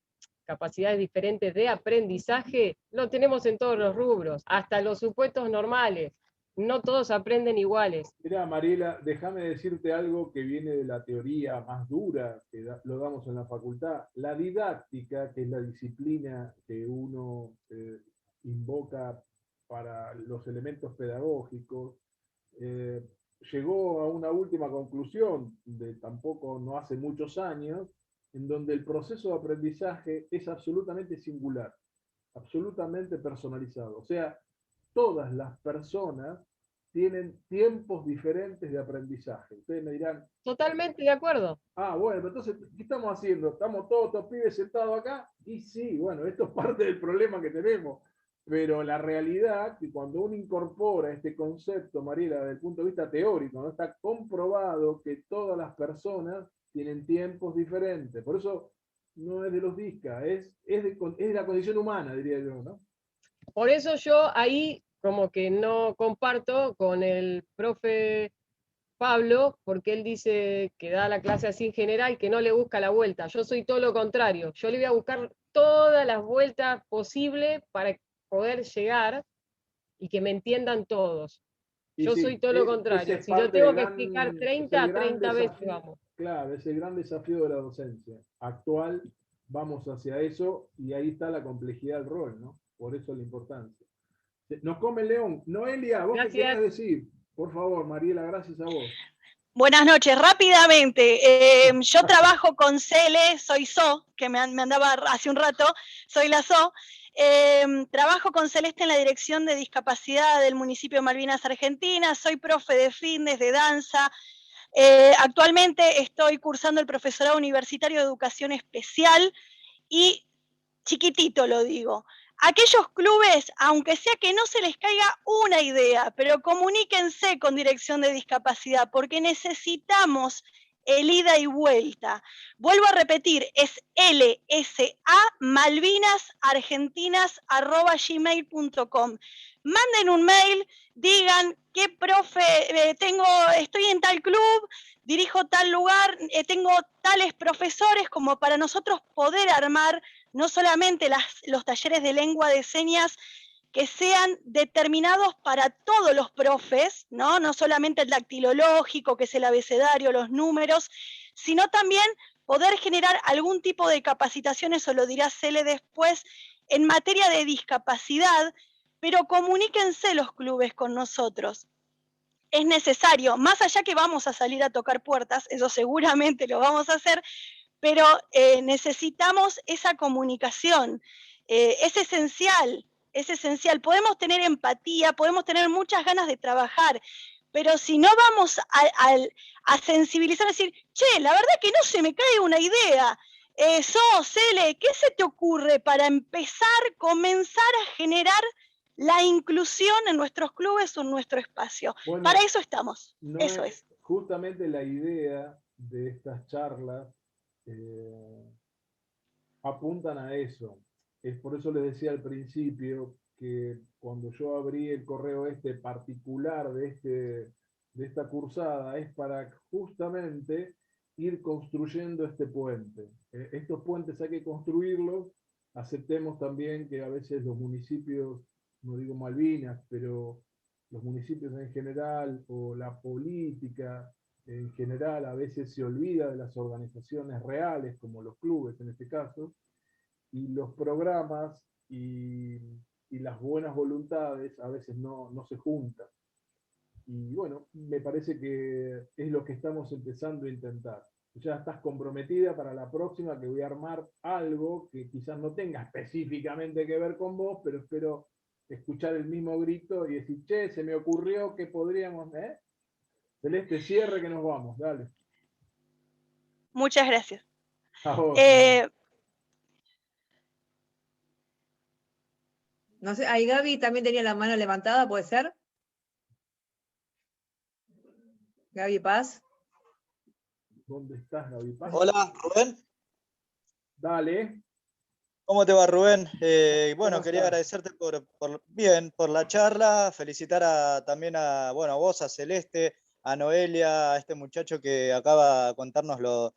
capacidades diferentes de aprendizaje, lo tenemos en todos los rubros, hasta los supuestos normales. No todos aprenden iguales. Mira, Mariela, déjame decirte algo que viene de la teoría más dura, que lo damos en la facultad. La didáctica, que es la disciplina que uno invoca para los elementos pedagógicos, eh, llegó a una última conclusión de tampoco no hace muchos años, en donde el proceso de aprendizaje es absolutamente singular, absolutamente personalizado. O sea, todas las personas tienen tiempos diferentes de aprendizaje. Ustedes me dirán, Totalmente de acuerdo. bueno, entonces, ¿qué estamos haciendo? ¿Estamos todos estos pibes sentados acá? Y sí, bueno, esto es parte del problema que tenemos. Pero la realidad, que cuando uno incorpora este concepto, Mariela, desde el punto de vista teórico, ¿no? Está comprobado que todas las personas tienen tiempos diferentes. Por eso no es de los discas, es de la condición humana, diría yo, ¿no? Por eso yo ahí como que no comparto con el profe Pablo, porque él dice que da la clase así en general, que no le busca la vuelta. Yo soy todo lo contrario. Yo le voy a buscar todas las vueltas posibles para poder llegar y que me entiendan todos. Y Yo soy sí, todo lo ese contrario. es Si yo parte tengo que explicar es el 30, gran 30 veces desafío, vamos. claro, es el gran desafío de la docencia actual. Vamos hacia eso y ahí está la complejidad del rol, ¿no? Por eso la importancia. Nos come el león. Noelia, ¿vos qué querías Gracias. decir? Por favor, Mariela, gracias a vos. Buenas noches, rápidamente. Yo trabajo con Cele, soy So, que me andaba hace un rato, soy la So. Trabajo con Celeste en la dirección de discapacidad del municipio de Malvinas, Argentina. Soy profe de fitness, de danza. Actualmente estoy cursando el profesorado universitario de educación especial y chiquitito lo digo. Aquellos clubes, aunque sea que no se les caiga una idea, pero comuníquense con Dirección de Discapacidad, porque necesitamos el ida y vuelta. Vuelvo a repetir, es lsamalvinasargentinas@gmail.com. Manden un mail, digan qué profe estoy en tal club, dirijo tal lugar, tengo tales profesores, como para nosotros poder armar no solamente los talleres de lengua de señas que sean determinados para todos los profes, ¿no? No solamente el dactilológico, que es el abecedario, los números, sino también poder generar algún tipo de capacitaciones, o lo dirá Cele después, en materia de discapacidad, pero comuníquense los clubes con nosotros. Es necesario, más allá que vamos a salir a tocar puertas, eso seguramente lo vamos a hacer, pero necesitamos esa comunicación. Es esencial, es esencial. Podemos tener empatía, podemos tener muchas ganas de trabajar, pero si no vamos a sensibilizar, a decir, che, la verdad que no se me cae una idea. Cele, ¿qué se te ocurre para comenzar a generar la inclusión en nuestros clubes o en nuestro espacio? Bueno, para eso estamos, no eso es. Justamente la idea de estas charlas apuntan a eso. Es por eso les decía al principio que cuando yo abrí el correo particular de esta cursada es para justamente ir construyendo este puente. Estos puentes hay que construirlos. Aceptemos también que a veces los municipios, no digo Malvinas, pero los municipios en general o la política en general a veces se olvida de las organizaciones reales, como los clubes en este caso, y los programas y las buenas voluntades a veces no se juntan. Y bueno, me parece que es lo que estamos empezando a intentar. Ya estás comprometida para la próxima, que voy a armar algo que quizás no tenga específicamente que ver con vos, pero espero escuchar el mismo grito y decir, che, se me ocurrió que podríamos, Celeste, cierre que nos vamos, dale. Muchas gracias. A vos. No sé, ahí Gaby también tenía la mano levantada, ¿puede ser? Gaby Paz. ¿Dónde estás, Gaby Paz? Hola, Rubén. Dale. ¿Cómo te va, Rubén? Bueno, ¿Cómo quería estás? agradecerte por la charla, felicitar también a vos, a Celeste, a Noelia, a este muchacho que acaba de contarnos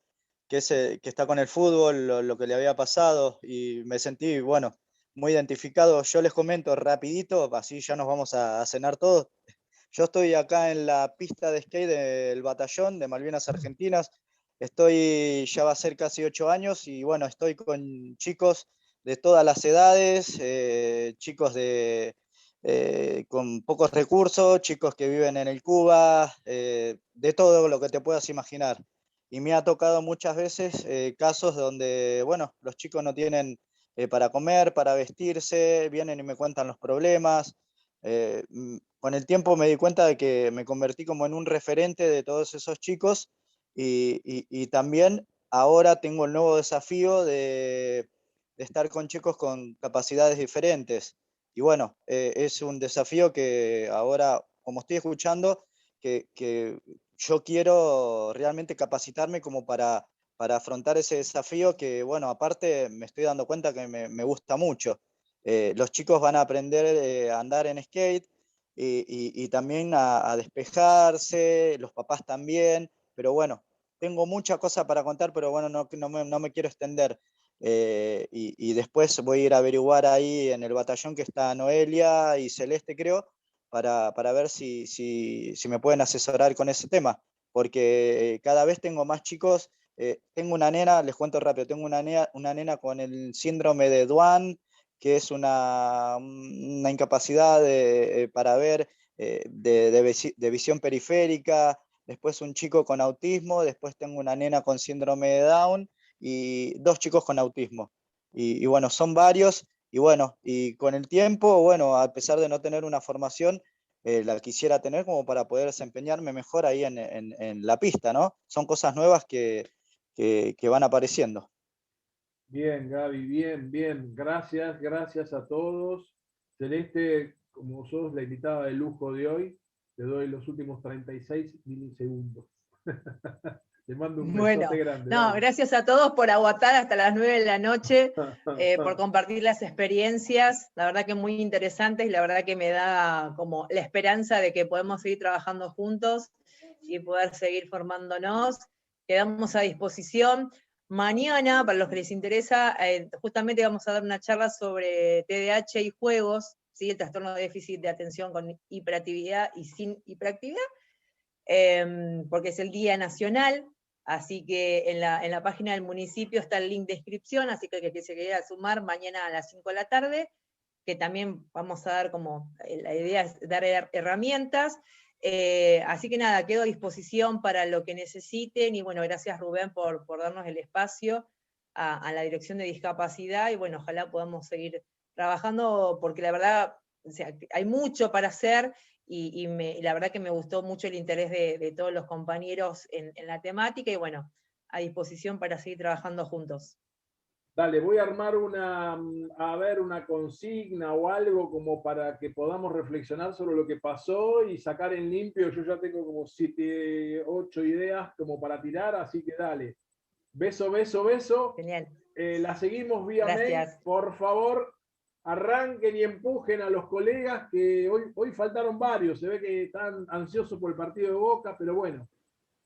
que está con el fútbol, lo que le había pasado, y me sentí, bueno, muy identificado. Yo les comento rapidito, así ya nos vamos a cenar todos. Yo estoy acá en la pista de skate del batallón de Malvinas Argentinas. Ya va a ser casi 8 años y bueno, estoy con chicos de todas las edades, chicos con pocos recursos, chicos que viven en el Cuba, de todo lo que te puedas imaginar. Y me ha tocado muchas veces casos donde, bueno, los chicos no tienen para comer, para vestirse, vienen y me cuentan los problemas. Con el tiempo me di cuenta de que me convertí como en un referente de todos esos chicos y también ahora tengo el nuevo desafío de estar con chicos con capacidades diferentes. Y bueno, es un desafío que ahora, como estoy escuchando, que yo quiero realmente capacitarme como para afrontar ese desafío que, bueno, aparte me estoy dando cuenta que me gusta mucho. Los chicos van a aprender a andar en skate y también a despejarse, los papás también, pero bueno, tengo mucha cosa para contar, pero bueno, no me quiero extender. Y después voy a ir a averiguar ahí en el batallón que está Noelia y Celeste, creo, para ver si me pueden asesorar con ese tema, porque cada vez tengo más chicos. Tengo una nena, les cuento rápido, tengo una nena con el síndrome de Down, que es una incapacidad para ver de visión periférica, después un chico con autismo, después tengo una nena con síndrome de Down y 2 chicos con autismo. Y bueno, son varios, y bueno, y con el tiempo, bueno, a pesar de no tener una formación, la quisiera tener como para poder desempeñarme mejor ahí en la pista, ¿no? Son cosas nuevas que van apareciendo. Bien, Gaby, bien. Gracias a todos. Celeste, como sos la invitada de lujo de hoy, te doy los últimos 36 milisegundos. Te mando un besote grande. No, dale. gracias a todos por aguantar hasta las 9 de la noche, por compartir las experiencias, la verdad que muy interesantes y la verdad que me da como la esperanza de que podemos seguir trabajando juntos y poder seguir formándonos. Quedamos a disposición. Mañana, para los que les interesa, justamente vamos a dar una charla sobre TDAH y juegos, ¿sí? El trastorno de déficit de atención con hiperactividad y sin hiperactividad, porque es el Día Nacional, así que en la página del municipio está el link de inscripción, así que el que se quiera sumar mañana a las 5 de la tarde, que también vamos a dar como, la idea es dar herramientas. Así que nada, quedo a disposición para lo que necesiten, y bueno, gracias Rubén por darnos el espacio a la Dirección de Discapacidad, y bueno, ojalá podamos seguir trabajando, porque la verdad, o sea, hay mucho para hacer, y la verdad que me gustó mucho el interés de todos los compañeros en la temática, y bueno, a disposición para seguir trabajando juntos. Dale, voy a armar una consigna o algo como para que podamos reflexionar sobre lo que pasó y sacar en limpio. Yo ya tengo como 7, 8 ideas como para tirar, así que dale. Beso. Genial. La seguimos vía mail. Gracias. Por favor, arranquen y empujen a los colegas, que hoy faltaron varios, se ve que están ansiosos por el partido de Boca, pero bueno,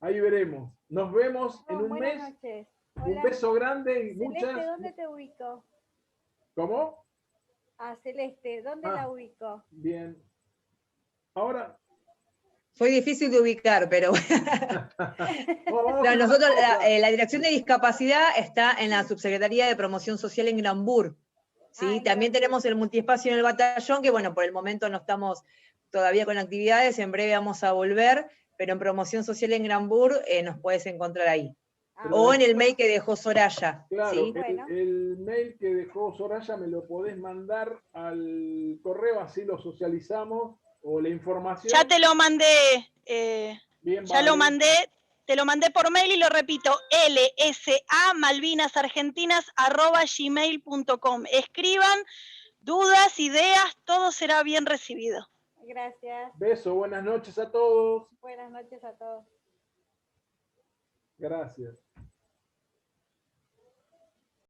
ahí veremos. Nos vemos en un mes. Buenas noches. Un Hola. beso grande y Celeste, muchas... ¿dónde te ubico? ¿Cómo? A Celeste, ¿dónde la ubico? Bien. Ahora... Soy difícil de ubicar, pero no, nosotros, la Dirección de Discapacidad está en la Subsecretaría de Promoción Social en Granbur. ¿Sí? También tenemos el multiespacio en el batallón, que bueno, por el momento no estamos todavía con actividades, en breve vamos a volver, pero en Promoción Social en Granbur nos puedes encontrar ahí. O en el mail que dejó Soraya. Claro, ¿sí? el mail que dejó Soraya me lo podés mandar al correo, así lo socializamos, o la información. Ya te lo mandé, Bien, ya lo mandé, te lo mandé por mail y lo repito, lsamalvinasargentinas@gmail.com. Escriban dudas, ideas, todo será bien recibido. Gracias. Beso, buenas noches a todos. Buenas noches a todos. Gracias.